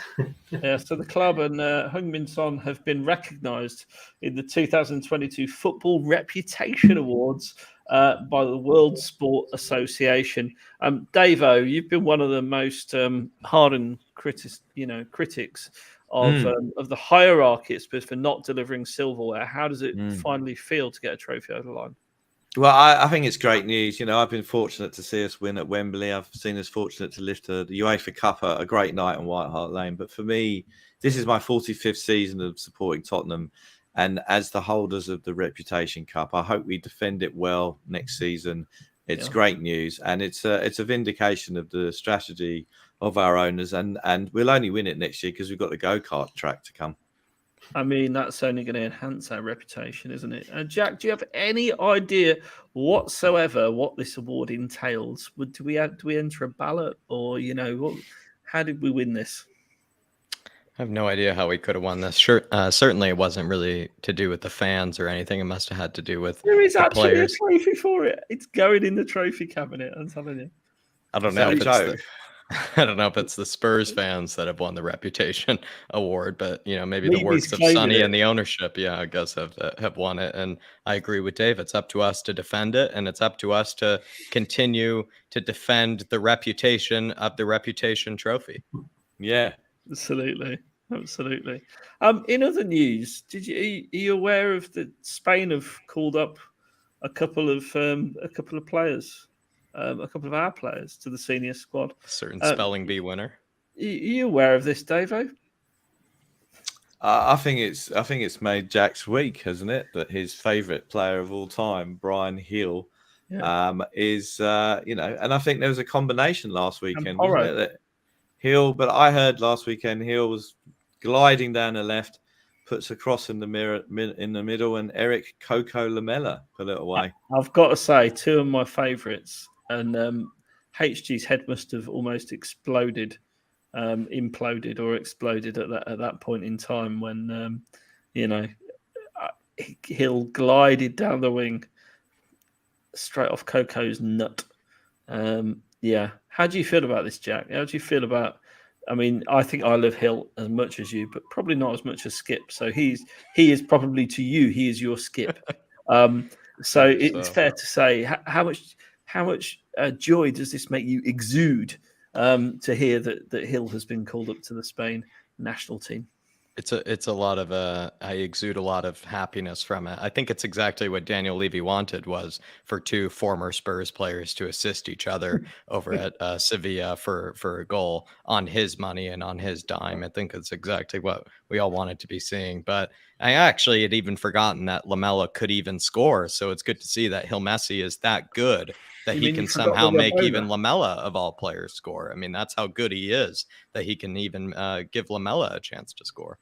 So the club and Heung-Min Son have been recognised in the 2022 Football Reputation Awards by the World Sport Association. Davo, you've been one of the most hardened critics of the hierarchy at Spurs for not delivering silverware. How does it finally feel to get a trophy over the line? Well, I think it's great news. I've been fortunate to see us win at Wembley. I've seen us fortunate to lift the UEFA Cup, a great night on White Hart Lane. But for me, this is my 45th season of supporting Tottenham. And as the holders of the Reputation Cup, I hope we defend it well next season. It's great news. And it's a vindication of the strategy of our owners. And we'll only win it next year because we've got the go-kart track to come. I mean, that's only going to enhance our reputation, isn't it? Jack, do you have any idea whatsoever what this award entails? Do we enter a ballot, or how did we win this? I have no idea how we could have won this. Sure, certainly it wasn't really to do with the fans or anything. It must have had to do with there is the actually players. a trophy for it. It's going in the trophy cabinet. I'm telling you. I don't know. I don't know if it's the Spurs fans that have won the Reputation Award, but maybe the works of Sonny and the ownership, I guess have won it. And I agree with Dave. It's up to us to defend it, and it's up to us to continue to defend the reputation of the Reputation Trophy. Yeah, absolutely. In other news, are you aware of that Spain have called up a couple of players? A couple of our players to the senior squad. Certain spelling bee winner. Are you aware of this, Davo? I think it's made Jack's week, hasn't it? That his favourite player of all time, Bryan Hill, is and I think there was a combination last weekend, wasn't it? That Hill, but I heard last weekend Hill was gliding down the left, puts a cross in the middle, and Eric Coco Lamela put it away. I've got to say, two of my favourites. And HG's head must have almost imploded or exploded at that point in time when Hill glided down the wing straight off Coco's nut. How do you feel about this, Jack? How do you feel about? I mean, I think I love Hill as much as you, but probably not as much as Skipp. So he is probably to you, he is your Skipp. So it's fair to say, how much joy does this make you exude to hear that Hill has been called up to the Spain national team? It's a lot of I exude a lot of happiness from it. I think it's exactly what Daniel Levy wanted, was for two former Spurs players to assist each other over at Sevilla for a goal on his money and on his dime. I think it's exactly what we all wanted to be seeing. But I actually had even forgotten that Lamela could even score. So it's good to see that Messi is that good that he can somehow make even Lamela, of all players, score. I mean, that's how good he is, that he can even give Lamela a chance to score.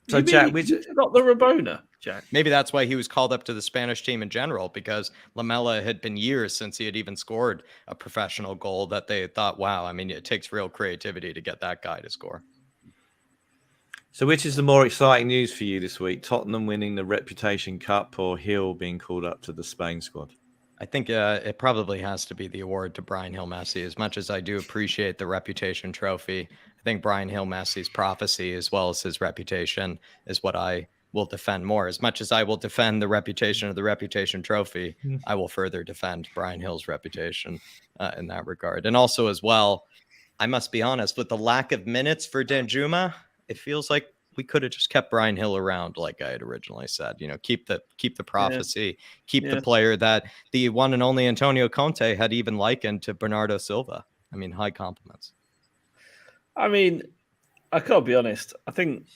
So, Jack, we got the Rabona, Jack. Maybe that's why he was called up to the Spanish team in general, because Lamela had been years since he had even scored a professional goal that they thought, wow, I mean, it takes real creativity to get that guy to score. So which is the more exciting news for you this week? Tottenham winning the Reputation Cup or Hill being called up to the Spain squad? I think it probably has to be the award to Bryan Messi. As much as I do appreciate the Reputation Trophy, I think Bryan Messi's prophecy, as well as his reputation, is what I will defend more. As much as I will defend the reputation of the Reputation Trophy, I will further defend Bryan Hill's reputation in that regard. And also, as well, I must be honest, with the lack of minutes for Danjuma, it feels like we could have just kept Bryan Hill around, like I had originally said. Keep the prophecy, keep the player that the one and only Antonio Conte had even likened to Bernardo Silva. I mean, high compliments. I mean, I can't be honest. I think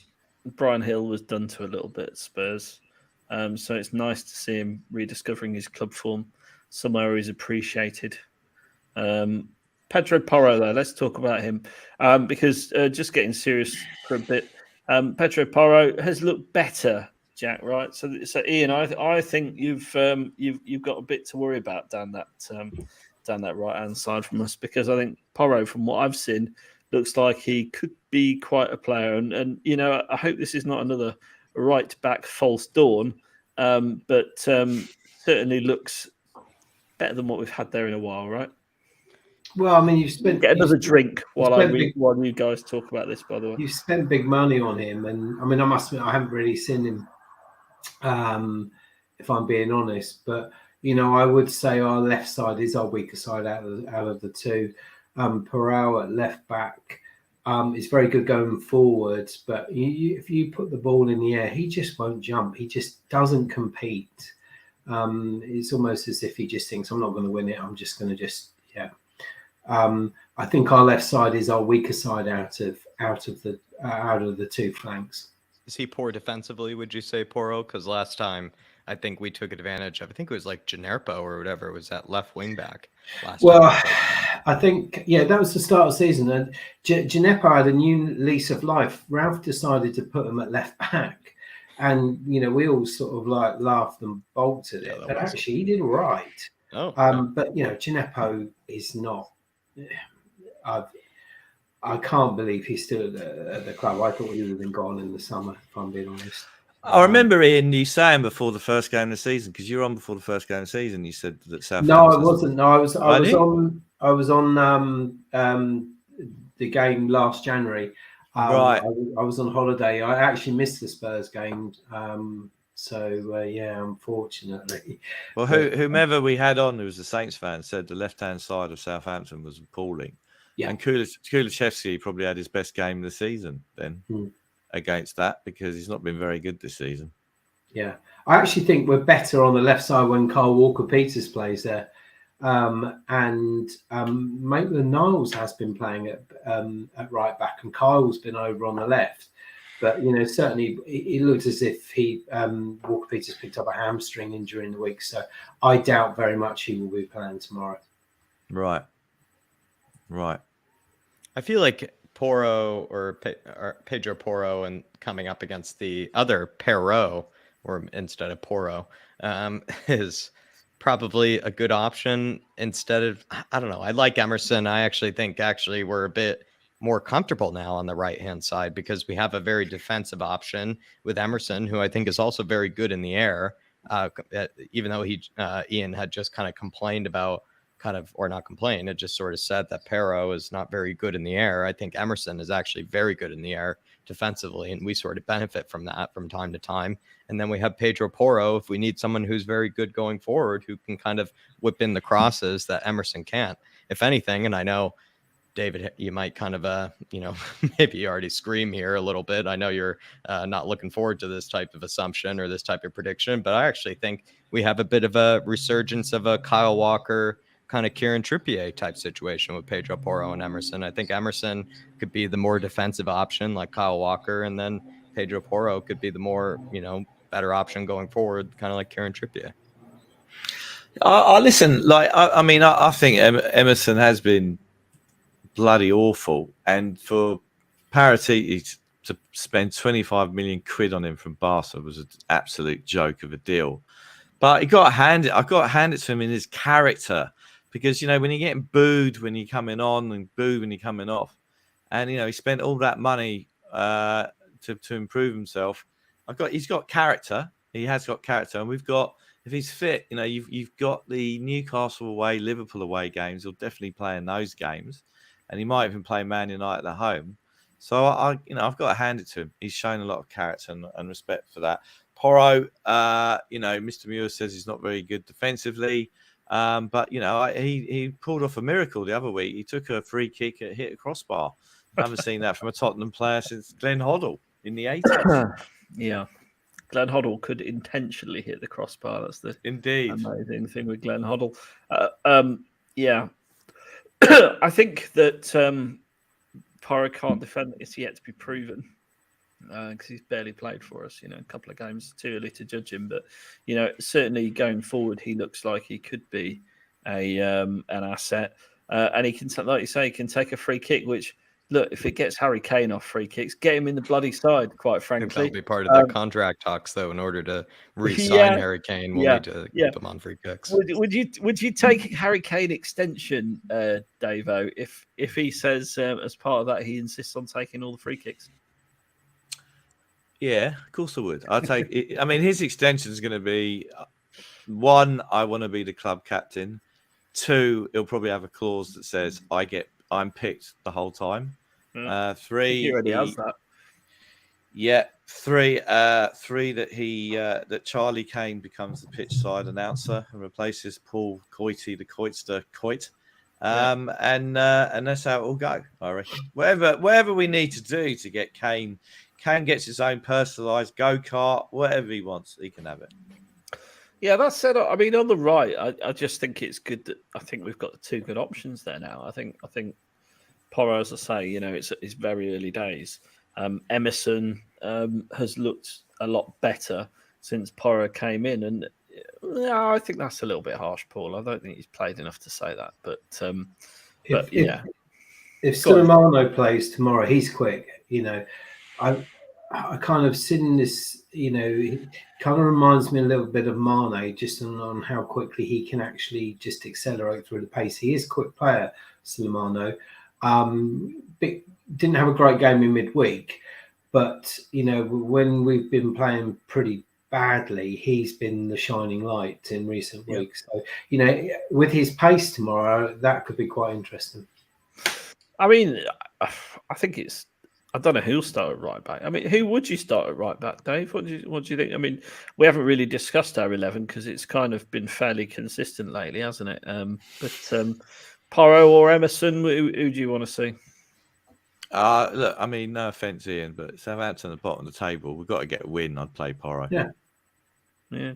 Bryan Hill was done to a little bit at Spurs. So it's nice to see him rediscovering his club form somewhere he's appreciated. Pedro Porro, though, let's talk about him because just getting serious for a bit, Pedro Porro has looked better, Jack. Right? So Ian, I think you've got a bit to worry about down that right hand side from us, because I think Porro, from what I've seen, looks like he could be quite a player. And I hope this is not another right back false dawn, but certainly looks better than what we've had there in a while, right? Well, I mean, get another drink while you guys talk about this, by the way. You've spent big money on him, and I mean, I must admit, I haven't really seen him, if I'm being honest. But I would say our left side is our weaker side out of the two. Porro at left back is very good going forwards, but if you put the ball in the air, he just won't jump. He just doesn't compete. It's almost as if he just thinks, I'm not going to win it. I'm just going to I think our left side is our weaker side out of the two flanks. Is he poor defensively, would you say, Porro? Because last time I think we took advantage of, I think it was like Generpo or whatever, it was that left wing back last time. I think, that was the start of the season. And Generpo had a new lease of life. Ralph decided to put him at left back. And, we all sort of like laughed and bolted it. But actually, he did all right. But, Generpo is not... I can't believe he's still at the club. I thought he would have been gone in the summer, if I'm being honest. I remember, Ian, you saying before the first game of the season, because you were on before the first game of the season, you said that Southampton... No, I wasn't. No, I was on the game last January. Right. I was on holiday. I actually missed the Spurs game. Unfortunately. Well, whomever we had on who was a Saints fan said the left-hand side of Southampton was appalling. Yeah. And Kulusevski probably had his best game of the season then against that, because he's not been very good this season. Yeah. I actually think we're better on the left side when Kyle Walker-Peters plays there. And Maitland-Niles has been playing at right back, and Kyle's been over on the left. But certainly it looks as if Walker-Peters picked up a hamstring injury in the week, so I doubt very much he will be playing tomorrow. Right. I feel like Porro or Pedro Porro, and coming up against the other Perro, or instead of Porro, is probably a good option instead of, I don't know. I like Emerson. I actually think we're a bit more comfortable now on the right-hand side, because we have a very defensive option with Emerson, who I think is also very good in the air, even though Ian had just kind of complained about or not complained, it just sort of said that Porro is not very good in the air. I think Emerson is actually very good in the air defensively, and we sort of benefit from that from time to time. And then we have Pedro Porro if we need someone who's very good going forward, who can kind of whip in the crosses that Emerson can't. If anything, and I know, David, you might kind of, maybe you already scream here a little bit. I know you're not looking forward to this type of assumption or this type of prediction, but I actually think we have a bit of a resurgence of a Kyle Walker, kind of Kieran Trippier type situation with Pedro Porro and Emerson. I think Emerson could be the more defensive option like Kyle Walker, and then Pedro Porro could be the more, better option going forward, kind of like Kieran Trippier. I listen, I think Emerson has been bloody awful, and for Parity to spend 25 million quid on him from Barca was an absolute joke of a deal. But I've got to hand it to him in his character, because when you're getting booed when you're coming on and booed when you're coming off, and he spent all that money to improve himself. He's got character. He has got character, and we've got, if he's fit, you've got the Newcastle away, Liverpool away games. He'll definitely play in those games, and he might even play Man United at home. So I've got to hand it to him. He's shown a lot of character and respect for that. Porro, Mr. Muir says he's not very good defensively, but he pulled off a miracle the other week. He took a free kick and hit a crossbar. I haven't seen that from a Tottenham player since Glenn Hoddle. in the 80s. Yeah. Glenn Hoddle could intentionally hit the crossbar. That's the Indeed. amazing thing with Glenn Hoddle. Yeah. I think that Porro can't defend. It's yet to be proven because he's barely played for us. A couple of games, too early to judge him. But certainly going forward, he looks like he could be an asset, and he can, like you say, he can take a free kick. Which, look, if it gets Harry Kane off free kicks, get him in the bloody side. Quite I think frankly, that'll be part of the contract talks, though. In order to re-sign Yeah. Harry Kane, we'll need to keep him on free kicks. Would you take Harry Kane extension, Davo, if he says as part of that he insists on taking all the free kicks? Yeah, of course I would. I'll take it. I mean, his extension is going to be 1, I want to be the club captain. 2, he'll probably have a clause that says I'm picked the whole time. 3, He already has that. Yeah, 3 that Charlie Kane becomes the pitch side announcer and replaces Paul Coity, the Coitster Coit. And that's how it will go, I reckon. Whatever we need to do to get Kane gets his own personalised go-kart, whatever he wants, he can have it. Yeah, that said, I mean, on the right, I just think it's good that I think we've got 2 good options there now. I think Porro, as I say, it's very early days. Emerson has looked a lot better since Porro came in, and I think that's a little bit harsh, Paul. I don't think he's played enough to say that, but if Sulemano plays tomorrow, he's quick. I kind of seen this, it kind of reminds me a little bit of Mane, just on how quickly he can actually just accelerate through the pace. He is a quick player, Sulemano. Didn't have a great game in midweek, but when we've been playing pretty badly, he's been the shining light in recent weeks. So with his pace tomorrow, that could be quite interesting. I mean, I think I don't know who'll start at right back. I mean, who would you start at right back, Dave? What do you think? I mean, we haven't really discussed our 11 because it's kind of been fairly consistent lately, hasn't it? But Porro or Emerson, who do you want to see? Look, I mean, no offence, Ian, but Southampton at the bottom of the table. We've got to get a win. I'd play Porro. Yeah.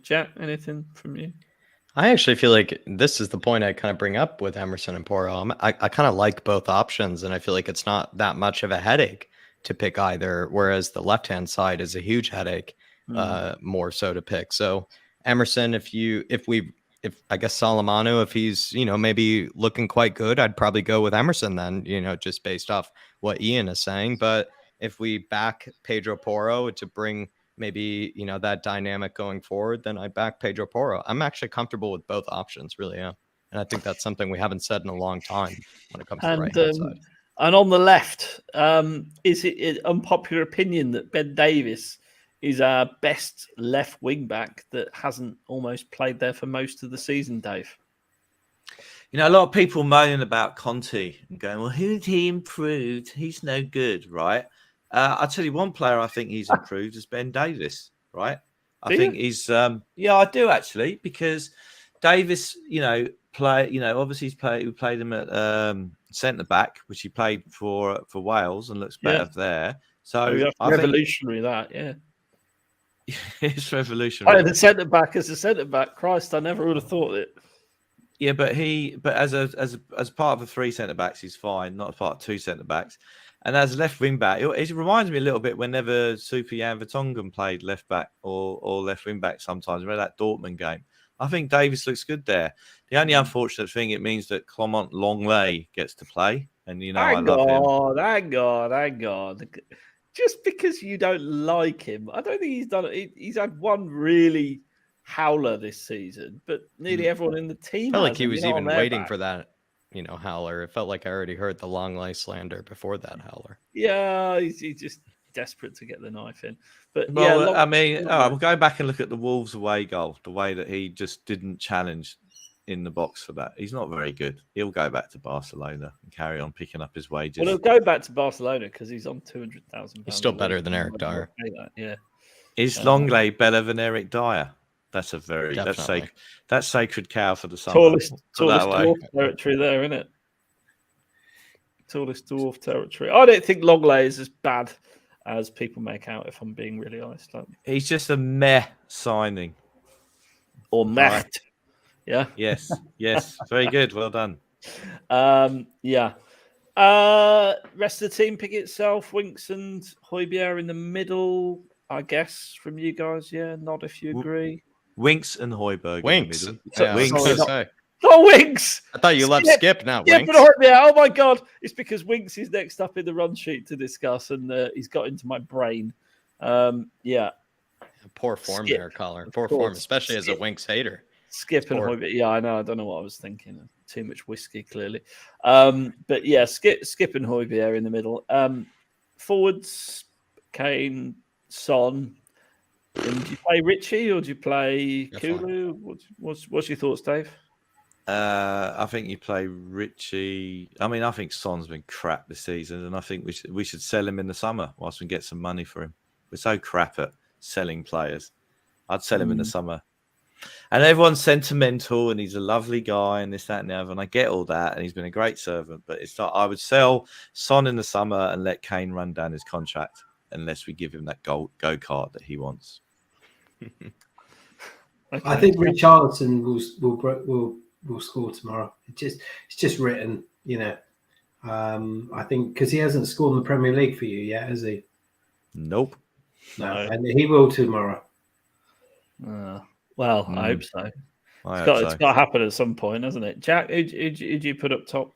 Jack, anything from you? I actually feel like this is the point I kind of bring up with Emerson and Porro. I kind of like both options, and I feel like it's not that much of a headache to pick either, whereas the left-hand side is a huge headache, more so to pick. So Emerson, if I guess Solemano, if he's, maybe looking quite good, I'd probably go with Emerson then, just based off what Ian is saying. But if we back Pedro Porro to bring maybe, that dynamic going forward, then I'd back Pedro Porro. I'm actually comfortable with both options, really am. And I think that's something we haven't said in a long time when it comes to the right-hand side. And on the left, is it an unpopular opinion that Ben Davies is our best left wing back that hasn't almost played there for most of the season, Dave? A lot of people moaning about Conte and going, well, who's he improved? He's no good, right? I'll tell you one player I think he's improved is Ben Davies, right? I think he's, I do actually, because Davies, obviously we played him at centre back, which he played for Wales and looks better there. So revolutionary, that, yeah. It's revolutionary. The centre back as a centre back. Christ, I never would have thought it. Yeah, but as part of the 3 centre backs, he's fine. Not as part of 2 centre backs, and as a left wing back, it reminds me a little bit whenever Super Jan Vertonghen played left back or left wing back. Sometimes remember that Dortmund game. I think Davies looks good there. The only unfortunate thing, it means that Clement Longley gets to play, and I love him. Hang on. Just because you don't like him, I don't think he's done it. He's had one really howler this season, but nearly everyone in the team. I felt like he was even waiting for that, howler. It felt like I already heard the Longley slander before that howler. Yeah, he's just desperate to get the knife in. But we'll go back and look at the Wolves away goal, the way that he just didn't challenge in the box for that. He's not very good. He'll go back to Barcelona and carry on picking up his wages. Well, he'll go back to Barcelona because he's on £200,000. He's still better than Eric Dier. Yeah. Is Longley better than Eric Dier? That's a that's sacred cow for the summer. Tallest dwarf territory there, isn't it? Tallest dwarf territory. I don't think Longley is as bad as people make out, if I'm being really honest. He's just a meh signing. Or meh. Right. Yeah. Yes. Very good. Well done. Yeah. Rest of the team pick itself. Winks and Hojbjerg in the middle, I guess, from you guys. Yeah, nod if you agree. Winks and Hojbjerg Winks. in the middle. Yeah, Winks. I was gonna say. Oh, Winks! I thought you loved Skipp, not Yeah, Winks. but Hojbjerg. Oh my God! It's because Winks is next up in the run sheet to discuss, and he's got into my brain. Yeah. Poor form Skipp, there, Collar. Poor form, especially as a Winks hater. Skipp and Hojbjerg. Yeah, I know. I don't know what I was thinking. Too much whiskey, clearly. But yeah, Skipp and Hojbjerg in the middle. Forwards, Kane, Son. And do you play Richie or do you play Kulu? What's your thoughts, Dave? I think you play Richie. I mean, I think Son's been crap this season, and I think we should sell him in the summer whilst we get some money for him. We're so crap at selling players. I'd sell him in the summer. And everyone's sentimental, and he's a lovely guy, and this, that, and the other. And I get all that, and he's been a great servant. But it's like I would sell Son in the summer and let Kane run down his contract unless we give him that go-kart that he wants. Okay. I think Richarlison will score tomorrow. It's just written, you know. I think because he hasn't scored in the Premier League for you yet, has he? Nope. No, and he will tomorrow. Well, I hope so. It's got to happen at some point, hasn't it? Jack, who'd you put up top?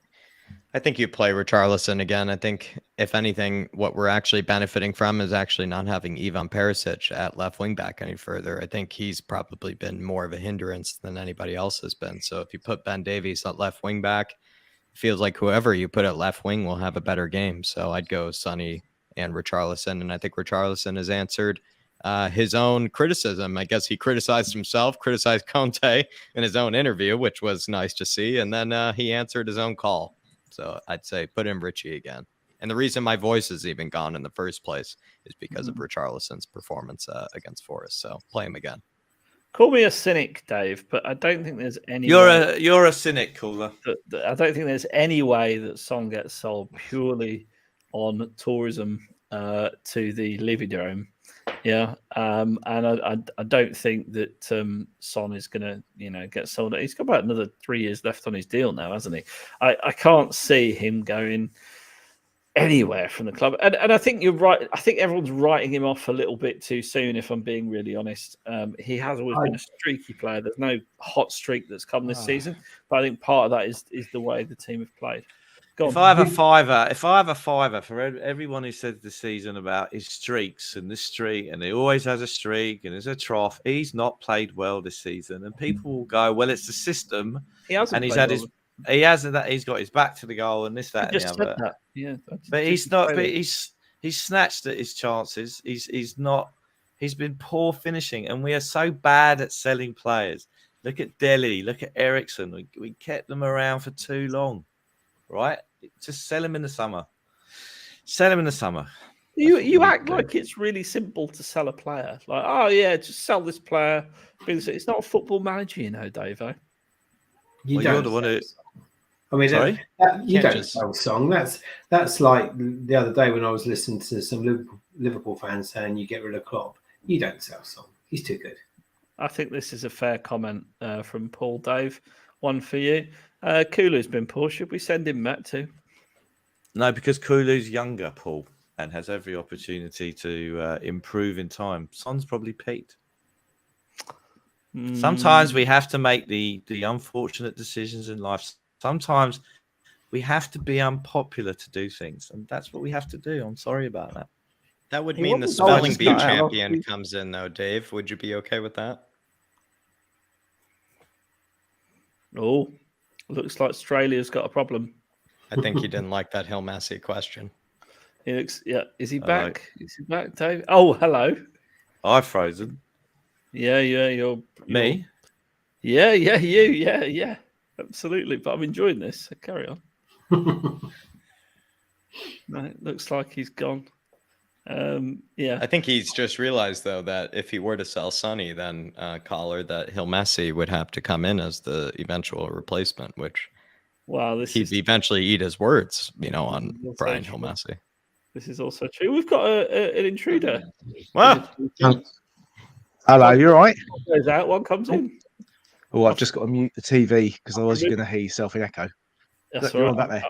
I think you play Richarlison again. I think, if anything, what we're actually benefiting from is actually not having Ivan Perisic at left wing back any further. I think he's probably been more of a hindrance than anybody else has been. So if you put Ben Davies at left wing back, it feels like whoever you put at left wing will have a better game. So I'd go Sonny and Richarlison, and I think Richarlison has answered his own criticism. I guess he criticized himself, criticized Conte in his own interview, which was nice to see, and then he answered his own call. So I'd say put in Richie again. And the reason my voice is even gone in the first place is because of Richarlison's performance against Forest. So play him again. Call me a cynic, Dave, but I don't think there's any. You're a cynic, Caller. I don't think there's any way that Son gets sold purely on tourism to the Levy. Yeah, and I don't think that Son is going to, get sold. He's got about another 3 years left on his deal now, hasn't he? I can't see him going anywhere from the club. And I think you're right. I think everyone's writing him off a little bit too soon, if I'm being really honest. He has always been a streaky player. There's no hot streak that's come this season, but I think part of that is the way the team have played. If I have a fiver for everyone who said this season about his streaks and this streak, and he always has a streak and there's a trough, he's not played well this season, and people will go, "Well, it's the system." He hasn't, and he's got his back to the goal and this, that, and the other. That. Yeah, but he's not. But he's snatched at his chances. He's not. He's been poor finishing, and we are so bad at selling players. Look at Dele. Look at Ericsson. We kept them around for too long, right? Just sell him in the summer. Sell him in the summer. You act like it's really simple to sell a player. Like, oh yeah, just sell this player. It's not a football manager, Dave. You're the one who. I mean, you don't sell Song. That's like the other day when I was listening to some Liverpool fans saying you get rid of Klopp. You don't sell Song. He's too good. I think this is a fair comment from Paul. Dave, one for you. Kulu's been poor. Should we send him Matt too? No, because Kulu's younger, Paul, and has every opportunity to improve in time. Son's probably peaked. Sometimes we have to make the unfortunate decisions in life. Sometimes we have to be unpopular to do things, and that's what we have to do. I'm sorry about that. That would mean the spelling bee champion comes in, though, Dave. Would you be okay with that? Oh, looks like Australia's got a problem. I think you didn't like that Hill Massey question. He looks, yeah. Is he back? Is he back, Dave? Oh, hello. I've frozen. Yeah, you're me. Yeah, you. Yeah. Absolutely. But I'm enjoying this. So carry on. No, it looks like he's gone. Yeah. I think he's just realized, though, that if he were to sell Sonny, then Collar, that Hill Massey would have to come in as the eventual replacement, which he'd eventually eat his words, on Bryan Hill Massey. This is also true. We've got an intruder. Well, Hello, you all right? One goes out, one comes in. Oh, I've just got to mute the TV because otherwise you're going to hear yourself in echo. That's Look, all you're right. on back there.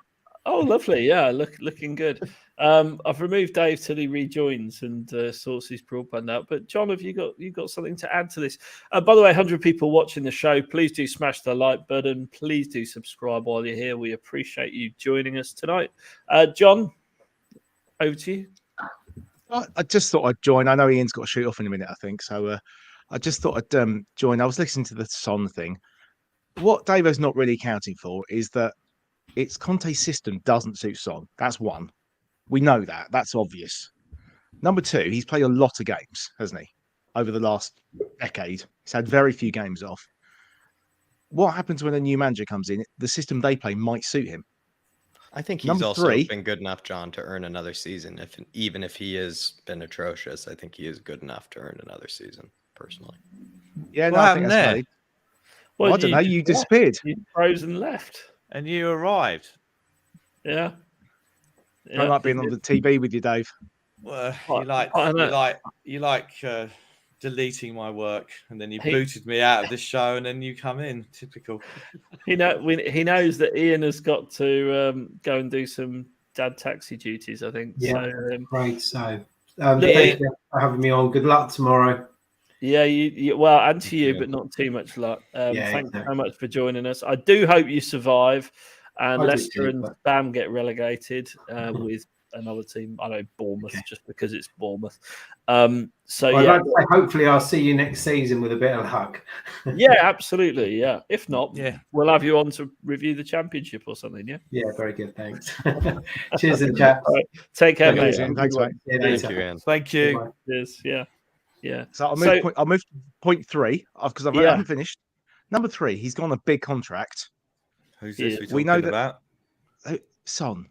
Oh, lovely. Yeah, looking good. I've removed Dave till he rejoins and sorts his broadband out. But John, have you got something to add to this? By the way, 100 people watching the show. Please do smash the like button. Please do subscribe while you're here. We appreciate you joining us tonight. John, over to you. I just thought I'd join. I know Ian's got to shoot off in a minute, I think. So I just thought I'd join. I was listening to the Son thing. What Davo's not really accounting for is that it's Conte's system doesn't suit Son. That's one. We know that. That's obvious. Number two, he's played a lot of games, hasn't he? Over the last decade. He's had very few games off. What happens when a new manager comes in? The system they play might suit him. I think he's Number also three- been good enough, John, to earn another season. Even if he has been atrocious, I think he is good enough to earn another season, personally. Yeah, What no, I think happened that's there? valid. Well, I don't know. You disappeared. You froze and left. and you arrived. Yeah. I don't like being on the TV with you, Dave. Well, I you like deleting my work, and then you He- booted me out of this show, and then you come in. Typical. He knows that Ian has got to go and do some dad taxi duties, I think. Yeah. So, Great. So, Yeah. thank you for having me on. Good luck tomorrow. yeah, you well, and to you, Yeah. but not too much luck. Yeah, Thanks exactly. so much for joining us. I do hope you survive, and I do Leicester too, and but- Bam get relegated with another team. I know Bournemouth, Okay. just because it's Bournemouth. Well, Yeah, I'd like to say, hopefully, I'll see you next season with a bit of luck. yeah, absolutely, yeah. If not, Yeah. we'll have you on to review the championship or something. Yeah. Yeah, very good. Thanks. Cheers, and chaps. All right. Take care, Thanks, mate. Ian. Thanks, mate. See you Thank later. you, Ian. Thank you. Bye-bye. Cheers. Yeah. Yeah. So I'll So- move to point three because I Yeah. haven't finished. Number three, he's gone a big contract. Who's Yeah. this We we know talking that- about? Son,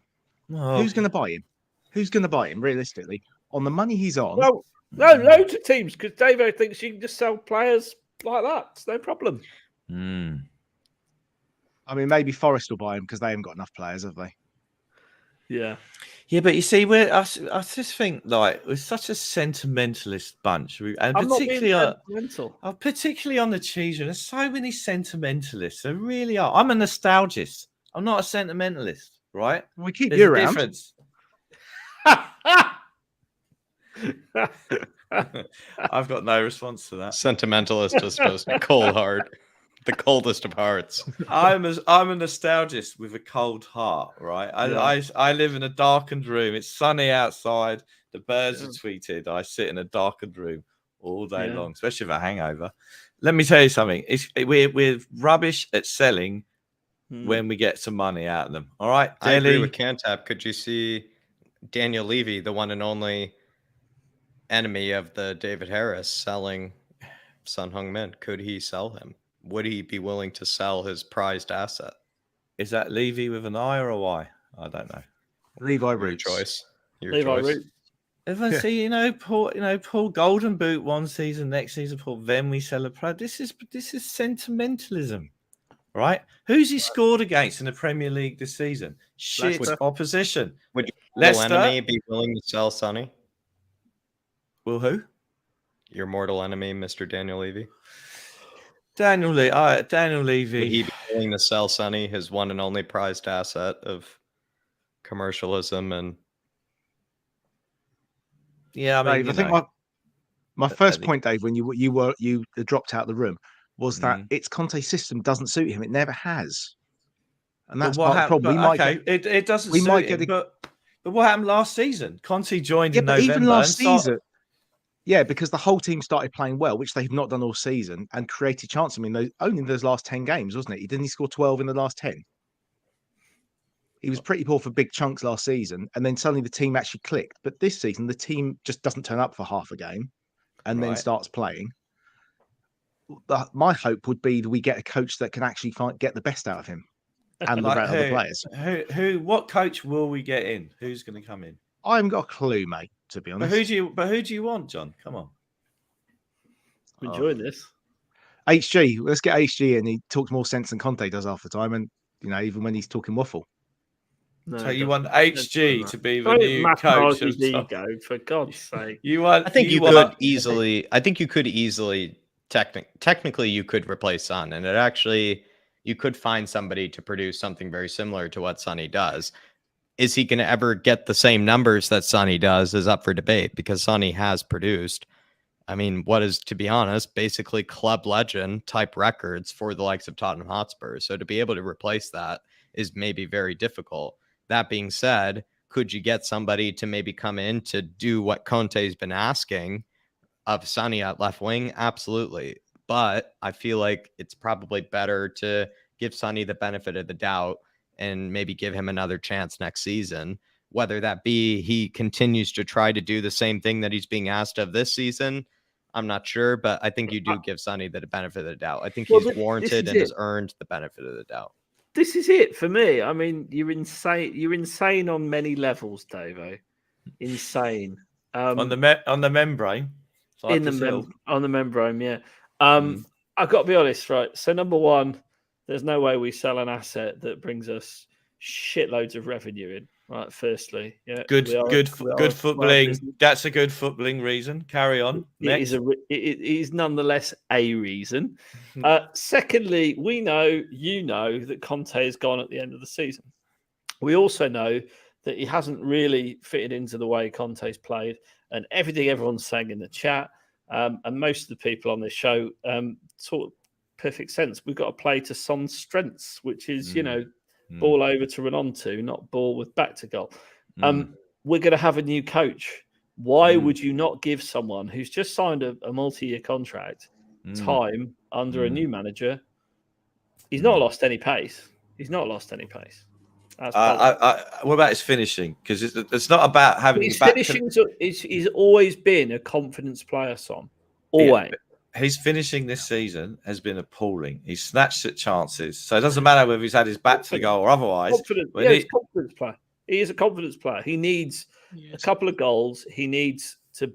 Oh, who's going to buy him? Who's going to buy him realistically on the money he's on? Well, no, loads of teams because Davo thinks you can just sell players like that. It's no problem. Hmm. I mean, maybe Forest will buy him because they haven't got enough players, have they? Yeah. Yeah, but you see, I just think like we're such a sentimentalist bunch, and I'm not being particularly sentimental. particularly on the cheese room. There's so many sentimentalists. There really are. I'm a nostalgist. I'm not a sentimentalist, right? We keep There's you a around. difference. I've got no response to that. Sentimentalist is supposed to be cold heart, the coldest of hearts. I'm a nostalgist with a cold heart, right? I live in a darkened room. It's sunny outside. The birds are tweeted. I sit in a darkened room all day Yeah. long, especially with a hangover. Let me tell you something. We're rubbish at selling when we get some money out of them. All right, I agree Daly? with Cantap. Could you see Daniel Levy, the one and only enemy of the David Harris, selling Son Heung-Min? Could he sell him? Would he be willing to sell his prized asset? Is that Levy with an I or a Y? I don't know. Levi Your Roots. choice. Your Levi choice. Root. If I see, Paul Golden Boot one season, next season, Paul, then we sell a player. This is sentimentalism, right? Who's he scored against in the Premier League this season? Shit Leicester. opposition. Would your mortal Leicester. enemy be willing to sell Sonny? Well, who? Your mortal enemy, Mr. Daniel Levy? Daniel Would he Levy. be willing to sell Sonny, his one and only prized asset of commercialism and Yeah, I mean, Dave, I think my first point, Dave, when you dropped out of the room, was that its Conte system doesn't suit him. It never has, and that's part of the problem. We might get, it doesn't. we suit might him, get a- but what happened last season? Conte joined yeah, in but November. even last and start- season, yeah, because the whole team started playing well, which they've not done all season, and created chance. I mean, only in those last 10 games, wasn't it? Didn't he score 12 in the last 10? He was pretty poor for big chunks last season, and then suddenly the team actually clicked. But this season, the team just doesn't turn up for half a game, and then Right. starts playing. My hope would be that we get a coach that can actually get the best out of him and Like the other players. What coach will we get in? Who's going to come in? I haven't got a clue, mate. To be But honest, who do you want, John? Come on. I'm enjoying this. HG. Let's get HG in. He talks more sense than Conte does half the time, and even when he's talking waffle. No, So he you want doesn't. HG to be the Don't new massage coach of his ego, for God's sake. You want? I think you want- could easily. I think you could easily. Technically, you could replace Son, and it actually you could find somebody to produce something very similar to what Sonny does. Is he going to ever get the same numbers that Sonny does? Is up for debate because Sonny has produced. I mean, what is, to be honest, basically club legend type records for the likes of Tottenham Hotspur. So to be able to replace that is maybe very difficult. That being said, could you get somebody to maybe come in to do what Conte's been asking of Sonny at left wing? Absolutely. But I feel like it's probably better to give Sonny the benefit of the doubt and maybe give him another chance next season. Whether that be he continues to try to do the same thing that he's being asked of this season, I'm not sure, but I think you do give Sonny the benefit of the doubt. I think he's warranted and has earned the benefit of the doubt. This is it for me. I mean, you're insane. You're insane on many levels, Davo. Insane. on the membrane. On the membrane, yeah. I've got to be honest, right? So number one, there's no way we sell an asset that brings us shitloads of revenue in. Right, firstly, yeah, good footballing. That's a good footballing reason. Carry on. It is nonetheless a reason. Secondly, you know that Conte is gone at the end of the season. We also know that he hasn't really fitted into the way Conte's played, and everything everyone's saying in the chat, and most of the people on this show talk perfect sense. We've got to play to Son's strengths, which is ball over to run on to, not ball with back to goal. We're going to have a new coach. Why would you not give someone who's just signed a multi-year contract time under a new manager? He's not lost any pace. What about his finishing? Because it's not about having his finishing. He's always been a confidence player, Son. Always. Yeah, his finishing this season has been appalling. He's snatched at chances. So it doesn't matter whether he's had his back to the goal or otherwise. He's a confidence player. He is a confidence player. He needs a couple of goals. He needs to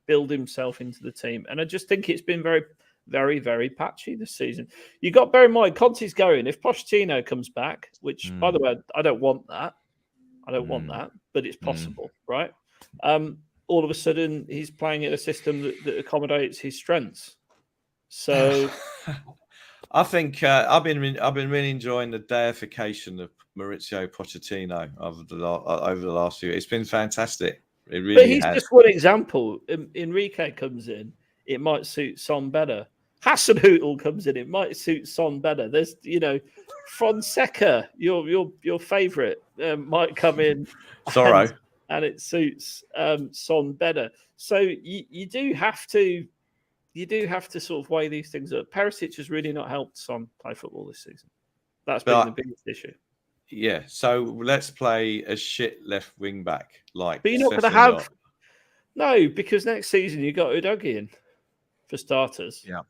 build himself into the team. And I just think it's been very, very, very patchy this season. You got to bear in mind, Conte's going. If Pochettino comes back, which, by the way, I don't want that. But it's possible, right? All of a sudden, he's playing in a system that accommodates his strengths. So, I think I've been really enjoying the deification of Maurizio Pochettino over the last few. It's been fantastic. It really but he's has. just one example. Enrique comes in, it might suit Son better. Hasenhüttl comes in, it might suit Son better. There's Fonseca, your favourite, might come in. Sorrow. And it suits Son better. So you do have to sort of weigh these things up. Perisic has really not helped Son play football this season. That's been the biggest issue. Yeah, so let's play a shit left wing back like. But you're not going to have because next season you got Udogie in for starters. Yeah.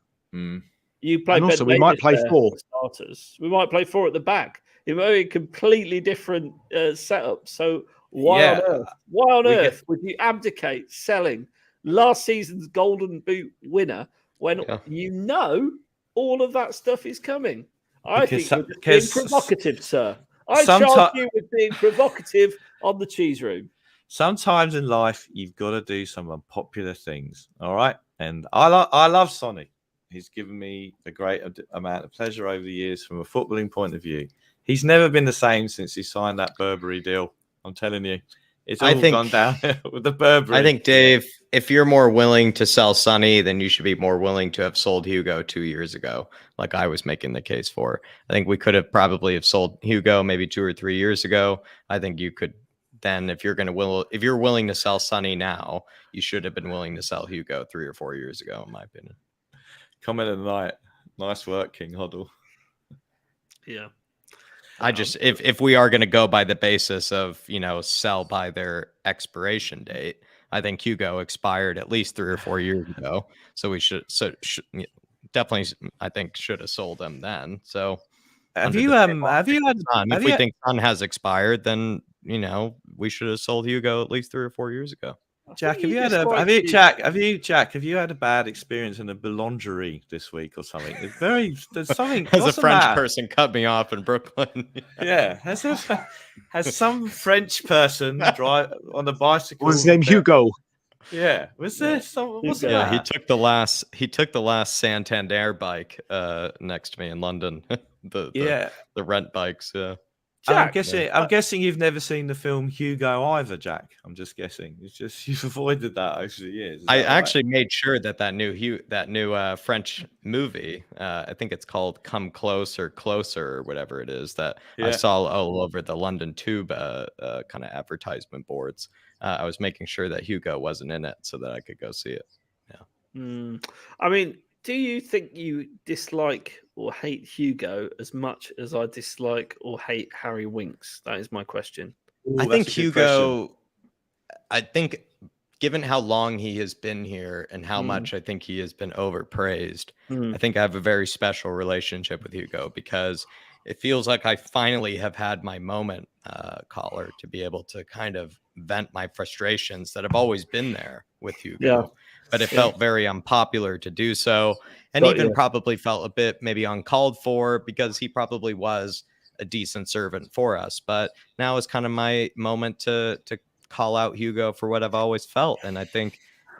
You play. And also, we might play 4 starters. We might play 4 at the back. It might be a completely different setup. So why on earth would you abdicate selling last season's Golden Boot winner when you know all of that stuff is coming? I think you're just being provocative, sir. I charge you with being provocative on the cheese room. Sometimes in life, you've got to do some unpopular things, all right? And I love Sonny. He's given me a great amount of pleasure over the years from a footballing point of view. He's never been the same since he signed that Burberry deal. I'm telling you. It's all gone down with the Burberry. I think, Dave, if you're more willing to sell Sonny, then you should be more willing to have sold Hugo 2 years ago, like I was making the case for. I think we could have probably have sold Hugo maybe 2 or 3 years ago. I think you could then, if you're willing to sell Sonny now, you should have been willing to sell Hugo 3 or 4 years ago, in my opinion. Comment of the night. Nice work, King Hoddle. Yeah. I just, if we are going to go by the basis of, sell by their expiration date, I think Hugo expired at least 3 or 4 years ago. So we should definitely, I think, should have sold him then. So if we think Son has expired, then, we should have sold Hugo at least 3 or 4 years ago. Jack, have you had a bad experience in a boulangerie this week or something? There's something. As a what's the French matter? person cut me off in Brooklyn. Yeah, has some French person drive on a bicycle? Was his name Hugo? Yeah, was there some? What's the Yeah, matter? he took the last Santander bike next to me in London. the rent bikes. Yeah. Jack, I'm guessing you've never seen the film Hugo either, Jack. I'm just guessing. It's just you've avoided that over the years. Is I that right? actually made sure that new French movie, I think it's called Come Closer, or whatever it is, that I saw all over the London Tube kind of advertisement boards. I was making sure that Hugo wasn't in it so that I could go see it. Yeah. I mean, do you think you dislike or hate Hugo as much as I dislike or hate Harry Winks? That is my question. I think Hugo, I think given how long he has been here and how much I think he has been overpraised, I think I have a very special relationship with Hugo because it feels like I finally have had my moment, Caller, to be able to kind of vent my frustrations that have always been there with Hugo. Yeah. But it felt very unpopular to do so, and probably felt a bit maybe uncalled for because he probably was a decent servant for us. But now is kind of my moment to call out Hugo for what I've always felt, and I think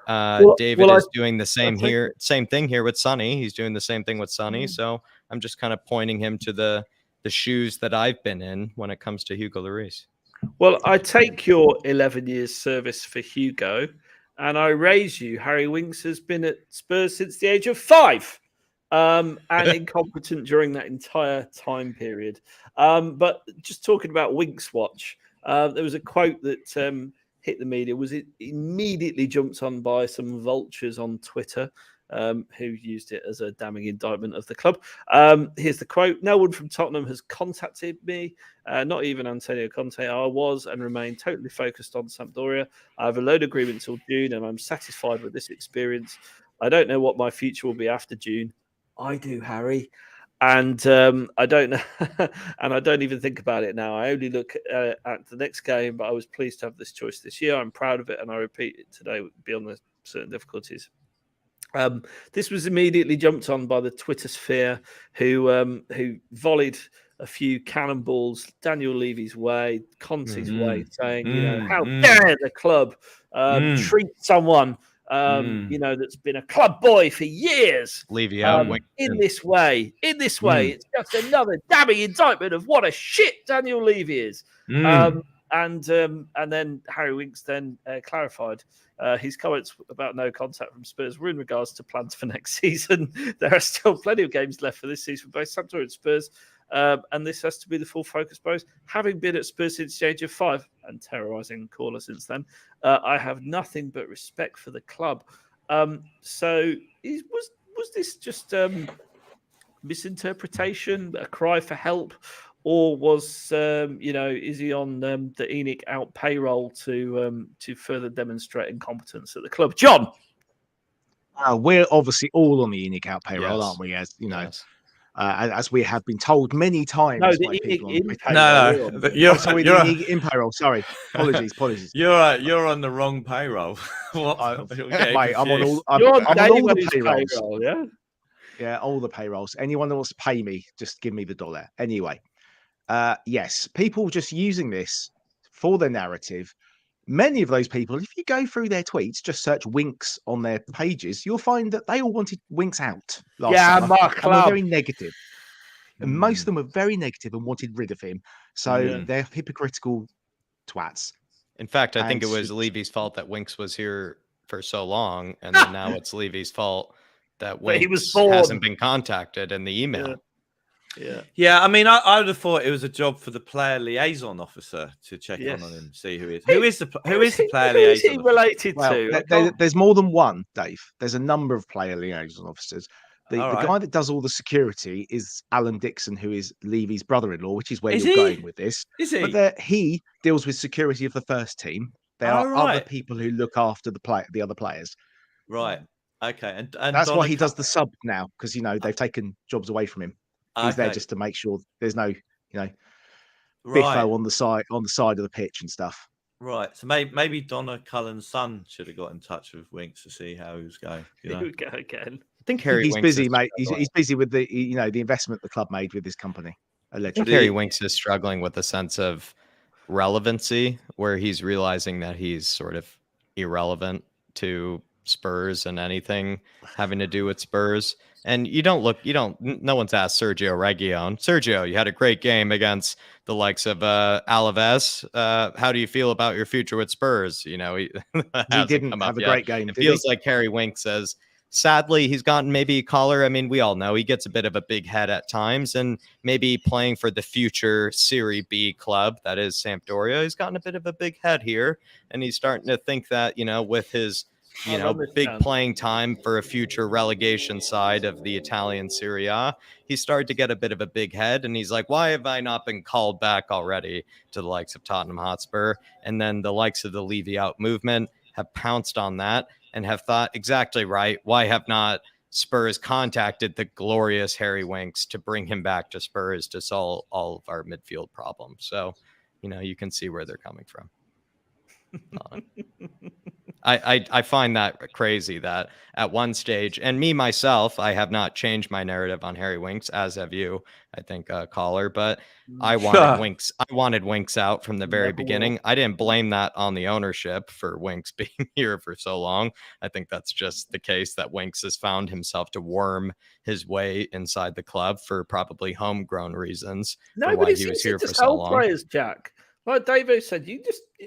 David is doing the same thing here with Sonny. He's doing the same thing with Sonny, so I'm just kind of pointing him to the shoes that I've been in when it comes to Hugo Lloris. Well, I take your 11 years service for Hugo. And I raise you, Harry Winks has been at Spurs since the age of 5 and incompetent during that entire time period. But just talking about Winks Watch, there was a quote that hit the media, was it immediately jumped on by some vultures on Twitter who used it as a damning indictment of the club. Here's the quote. No one from Tottenham has contacted me, not even Antonio Conte. I was and remain totally focused on Sampdoria. I have a loan agreement till June and I'm satisfied with this experience. I don't know what my future will be after June. I do, Harry. And I don't know, and I don't even think about it now. I only look at the next game, but I was pleased to have this choice this year. I'm proud of it, and I repeat it today beyond the certain difficulties. This was immediately jumped on by the Twitter sphere, who volleyed a few cannonballs Daniel Levy's way, Conte's way, saying, how dare the club treat someone that's been a club boy for years. Levy in this way. It's just another damning indictment of what a shit Daniel Levy is. And then Harry Winks then clarified his comments about no contact from Spurs were in regards to plans for next season. There are still plenty of games left for this season for both Sampdoria and Spurs. And this has to be the full focus, both. Having been at Spurs since the age of 5 and terrorising Caller since then, I have nothing but respect for the club. So was this just misinterpretation, a cry for help? Or was is he on the Enic out payroll to further demonstrate incompetence at the club? John, we're obviously all on the Enic out payroll, aren't we? As you know, as we have been told many times. No, the Enic in payroll. Enic in payroll. Sorry, apologies. You're on the wrong payroll. Mate, I'm on all. I'm on all the payrolls. Payroll, yeah, all the payrolls. Anyone that wants to pay me, just give me the dollar. Anyway. Yes, people just using this for their narrative. Many of those people, if you go through their tweets, just search Winks on their pages, you'll find that they all wanted Winks out last summer. my club. And were very negative. And most of them were very negative and wanted rid of him. So they're hypocritical twats. In fact, I think it was Levy's fault that Winks was here for so long, and then now it's Levy's fault that Winks hasn't been contacted in the email. Yeah. I mean, I would have thought it was a job for the player liaison officer to check on him, see who is the player liaison. Who is he related to? There's more than one, Dave. There's a number of player liaison officers. The guy that does all the security is Alan Dixon, who is Levy's brother-in-law, which is where you're going with this. Is he? But he deals with security of the first team. There are other people who look after the other players. Right. Okay. And that's why he does the sub now, because they've taken jobs away from him. He's there just to make sure there's no, biffo on the side of the pitch and stuff. Right. So maybe Donna Cullen's son should have got in touch with Winks to see how he was going. You Here know? we go again. I think I think Harry he's Winks busy, is mate. He's struggling. busy with the the investment the club made with his company. I think Allegedly. Harry Winks is struggling with a sense of relevancy, where he's realizing that he's sort of irrelevant to Spurs and anything having to do with Spurs. And no one's asked Sergio Reguilon. Sergio, you had a great game against the likes of Alaves. How do you feel about your future with Spurs? You know, he hasn't didn't come up have a yet. great game, It did feels he? like Harry Winks says, sadly, he's gotten maybe a collar. I mean, we all know he gets a bit of a big head at times, and maybe playing for the future Serie B club that is Sampdoria, he's gotten a bit of a big head here, and he's starting to think that, with his big playing time for a future relegation side of the Italian Serie A, he started to get a bit of a big head, and he's like, why have I not been called back already to the likes of Tottenham Hotspur? And then the likes of the Levy out movement have pounced on that and have thought, exactly right, why have not Spurs contacted the glorious Harry Winks to bring him back to Spurs to solve all of our midfield problems? So, you can see where they're coming from. I find that crazy that at one stage, and me myself, I have not changed my narrative on Harry Winks, as have you, I think, caller, but I wanted Winks out from the very beginning. I didn't blame that on the ownership for Winks being here for so long. I think that's just the case that Winks has found himself to worm his way inside the club for probably homegrown reasons. No, but he was here for so long. Players, Jack. Like Davo said, you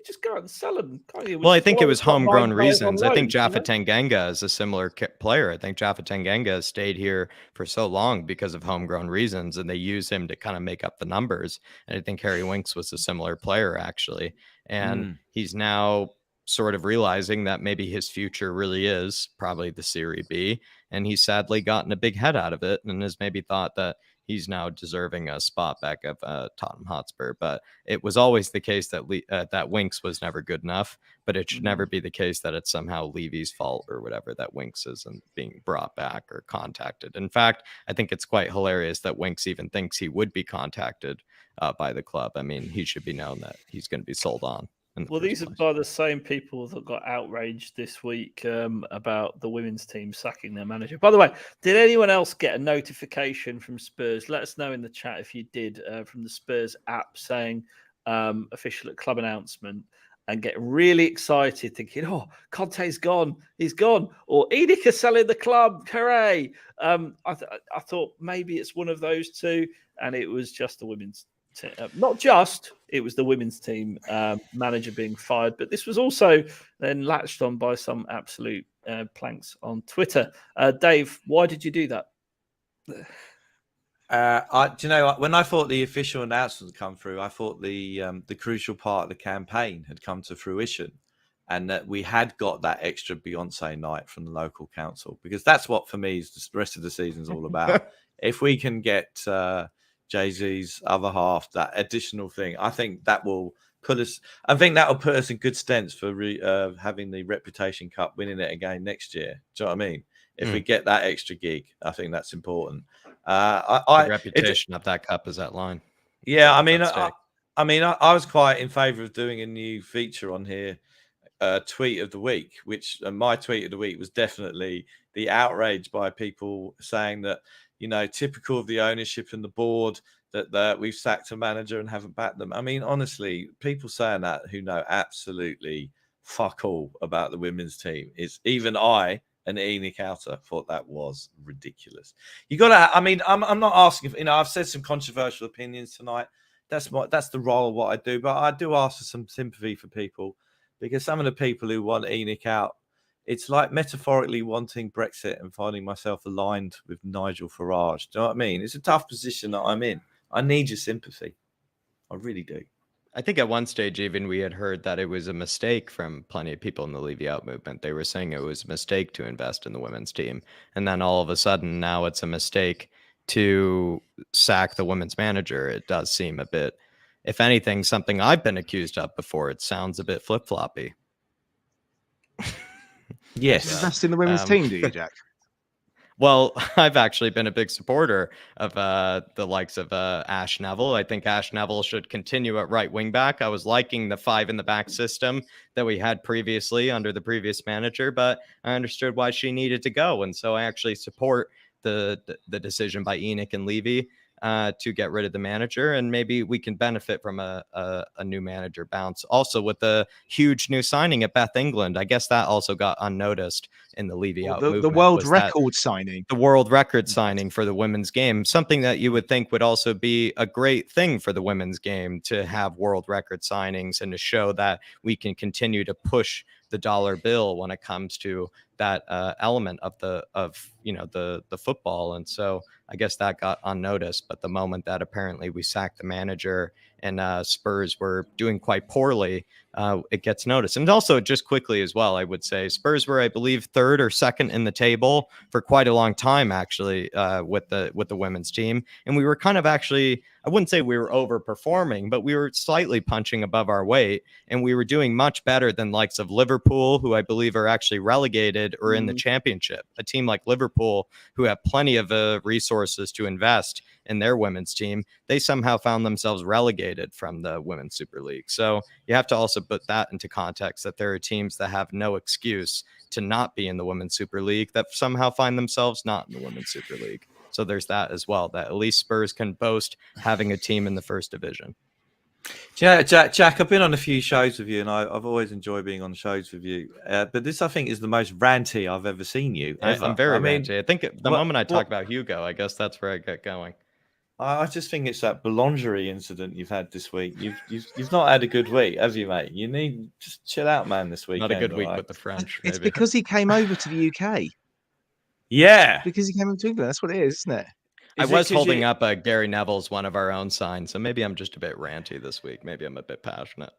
just go out and sell them, can't you? Well, I think it was homegrown reasons. I think Jaffa Tanganga is a similar player. I think Jaffa Tanganga has stayed here for so long because of homegrown reasons, and they use him to kind of make up the numbers. And I think Harry Winks was a similar player, actually. And he's now sort of realizing that maybe his future really is probably the Serie B. And he's sadly gotten a big head out of it and has maybe thought that he's now deserving a spot back of Tottenham Hotspur. But it was always the case that that Winks was never good enough, but it should never be the case that it's somehow Levy's fault or whatever that Winks isn't being brought back or contacted. In fact, I think it's quite hilarious that Winks even thinks he would be contacted by the club. I mean, he should be known that he's going to be sold on. Well, these are by the same people that got outraged this week about the women's team sacking their manager. By the way, did anyone else get a notification from Spurs? Let us know in the chat if you did, from the Spurs app saying official club announcement, and get really excited thinking, oh, Conte's gone. He's gone. Or Enic is selling the club. Hooray. I thought maybe it's one of those two, and it was just the women's it was the women's team manager being fired, but this was also then latched on by some absolute planks on Twitter. Dave, why did you do that? Do you know, when I thought the official announcement had come through, I thought the crucial part of the campaign had come to fruition, and that we had got that extra Beyonce night from the local council, because that's what, for me, is the rest of the season's all about. If we can get Jay-Z's other half, that additional thing, I think that will put us. I think that will put us in good stance for having the Reputation Cup, winning it again next year. Do you know what I mean? If we get that extra gig, I think that's important. The reputation of that cup is that line. Yeah, I mean, I was quite in favour of doing a new feature on here, tweet of the week, which my tweet of the week was definitely the outrage by people saying that, typical of the ownership and the board, that we've sacked a manager and haven't backed them. I mean, honestly, people saying that who know absolutely fuck all about the women's team, is even I, an Enic outer, thought that was ridiculous. You got to, I mean, I'm not asking, I've said some controversial opinions tonight. That's the role of what I do, but I do ask for some sympathy for people, because some of the people who want Enic out, it's like metaphorically wanting Brexit and finding myself aligned with Nigel Farage. Do you know what I mean? It's a tough position that I'm in. I need your sympathy. I really do. I think at one stage, even we had heard that it was a mistake from plenty of people in the Levy out movement. They were saying it was a mistake to invest in the women's team. And then all of a sudden, now it's a mistake to sack the women's manager. It does seem a bit, if anything, something I've been accused of before. It sounds a bit flip-floppy. Yes. Invest in the women's team, do you, Jack? Well, I've actually been a big supporter of the likes of Ash Neville. I think Ash Neville should continue at right wing back. I was liking the 5 in the back system that we had previously under the previous manager, but I understood why she needed to go. And so I actually support the decision by Enic and Levy to get rid of the manager, and maybe we can benefit from a new manager bounce. Also, with the huge new signing at Beth England, I guess that also got unnoticed in the Levy out movement. The world record signing. The world record signing for the women's game, something that you would think would also be a great thing for the women's game, to have world record signings and to show that we can continue to push the dollar bill when it comes to that element of the football. And so I guess that got unnoticed. But the moment that apparently we sacked the manager and Spurs were doing quite poorly, it gets noticed. And also, just quickly as well, I would say Spurs were, I believe, 3rd or 2nd in the table for quite a long time, actually, with the women's team. And we were kind of actually, I wouldn't say we were overperforming, but we were slightly punching above our weight, and we were doing much better than likes of Liverpool, who I believe are actually relegated or in the championship. A team like Liverpool, who have plenty of resources to invest in their women's team, they somehow found themselves relegated from the Women's Super League. So you have to also put that into context, that there are teams that have no excuse to not be in the Women's Super League that somehow find themselves not in the Women's Super League. So there's that as well, that at least Spurs can boast having a team in the first division. Jack, I've been on a few shows with you, and I've always enjoyed being on shows with you. But this, I think, is the most ranty I've ever seen you. I'm very ranty. I think the moment I talk about Hugo, I guess that's where I get going. I just think it's that boulangerie incident you've had this week. You've not had a good week, have you, mate? You need just chill out, man. This week, not a good week with the French. It's because he came over to the UK. Yeah, because he came over to England. That's what it is, isn't it? I was holding up a Gary Neville's one of our own signs, so maybe I'm just a bit ranty this week. Maybe I'm a bit passionate.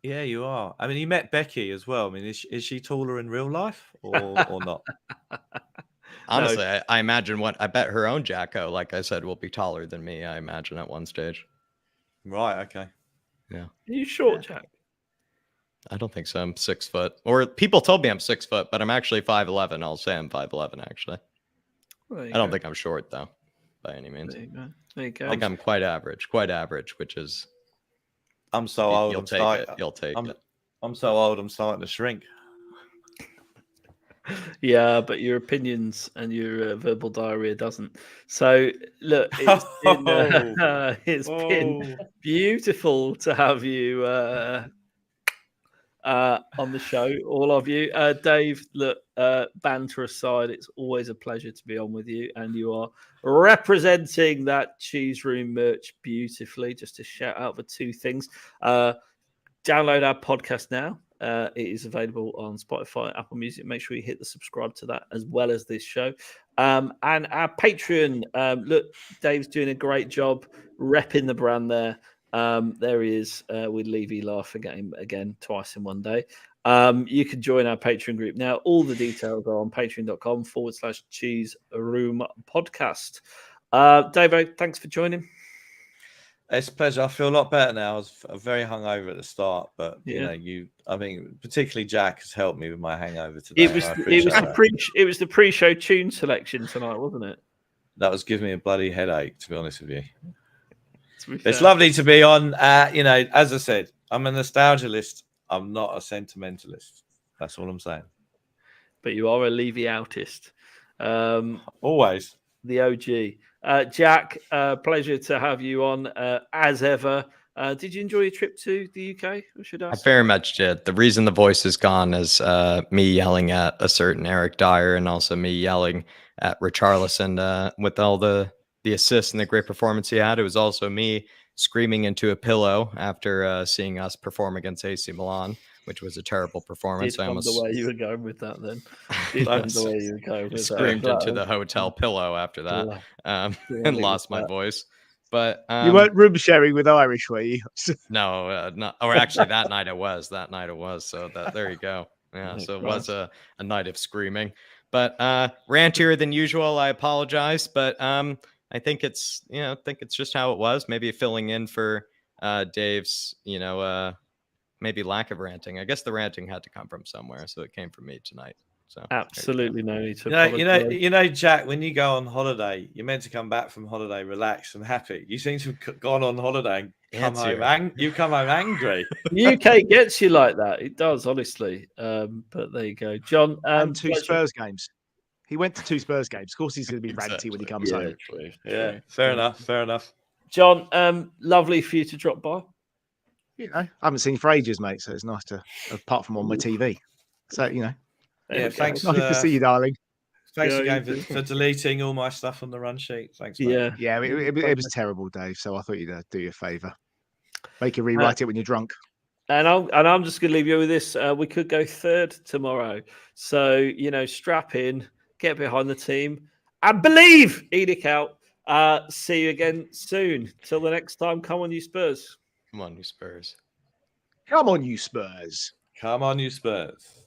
Yeah, you are. I mean, you met Becky as well. I mean, is she taller in real life or not? Honestly, no. I imagine I bet her own Jacko, like I said, will be taller than me, I imagine, at one stage. Right, okay. Yeah. Are you short, Jack? I don't think so. I'm 6 foot. Or people told me I'm 6 foot, but I'm actually 5'11". I'll say I'm 5'11", actually. Well, I don't think I'm short, though, by any means. There you go. There you go. I think I'm quite average, which is... I'm so old. You'll take it. I'm so old, I'm starting to shrink. Yeah, but your opinions and your verbal diarrhea doesn't. So, look, it's been beautiful to have you on the show, all of you. Dave, look, banter aside, it's always a pleasure to be on with you, and you are representing that Cheese Room merch beautifully. Just to shout out for 2 things. Download our podcast now. It is available on Spotify, Apple Music. Make sure you hit the subscribe to that, as well as this show. And our Patreon. Look, Dave's doing a great job repping the brand there. There he is with Levy laughing at him again twice in one day. You can join our Patreon group now. All the details are on patreon.com/Cheese Room Podcast. Dave, thanks for joining. It's a pleasure. I feel a lot better now. I was very hungover at the start, but I think particularly Jack has helped me with my hangover today. It was the pre-show tune selection tonight, wasn't it? That was giving me a bloody headache, to be honest with you. It's lovely to be on. As I said, I'm a nostalgialist. I'm not a sentimentalist. That's all I'm saying. But you are a Levy outist. Always. The OG. Jack, pleasure to have you on as ever. Did you enjoy your trip to the UK? I very much did. The reason the voice is gone is me yelling at a certain Eric Dier, and also me yelling at Richarlison with all the assists and the great performance he had. It was also me screaming into a pillow after seeing us perform against AC Milan, which was a terrible performance. The way you were going with that then. The way you were going with screamed into the hotel pillow after that and lost my voice. But you weren't room sharing with Irish, were you? No, or actually that night it was. So there you go. Yeah, so it was a night of screaming. But rantier than usual. I apologize, but I think it's just how it was. Maybe filling in for Dave's, maybe lack of ranting. I guess the ranting had to come from somewhere, so it came from me tonight. So Absolutely no need to apologize. You know, Jack. When you go on holiday, you're meant to come back from holiday relaxed and happy. You seem to have gone on holiday and come home. You come home angry. The UK gets you like that. It does, honestly. But there you go, John. And 2 Spurs games. He went to 2 Spurs games. Of course, he's going to be ranty when he comes home. Yeah, fair enough. John, lovely for you to drop by. You know, I haven't seen you for ages, mate. So it's nice to, apart from on my TV. So you know, thanks. Nice to see you, darling. Thanks again for deleting all my stuff on the run sheet. Thanks, mate. Yeah. It was terrible, Dave. So I thought you'd do you a favour. Make you rewrite it when you're drunk. And I'm just going to leave you with this. We could go 3rd tomorrow. So, you know, strap in, get behind the team, and believe. Enic out. See you again soon. Till the next time, come on, you Spurs. Come on, you Spurs. Come on, you Spurs. Come on, you Spurs.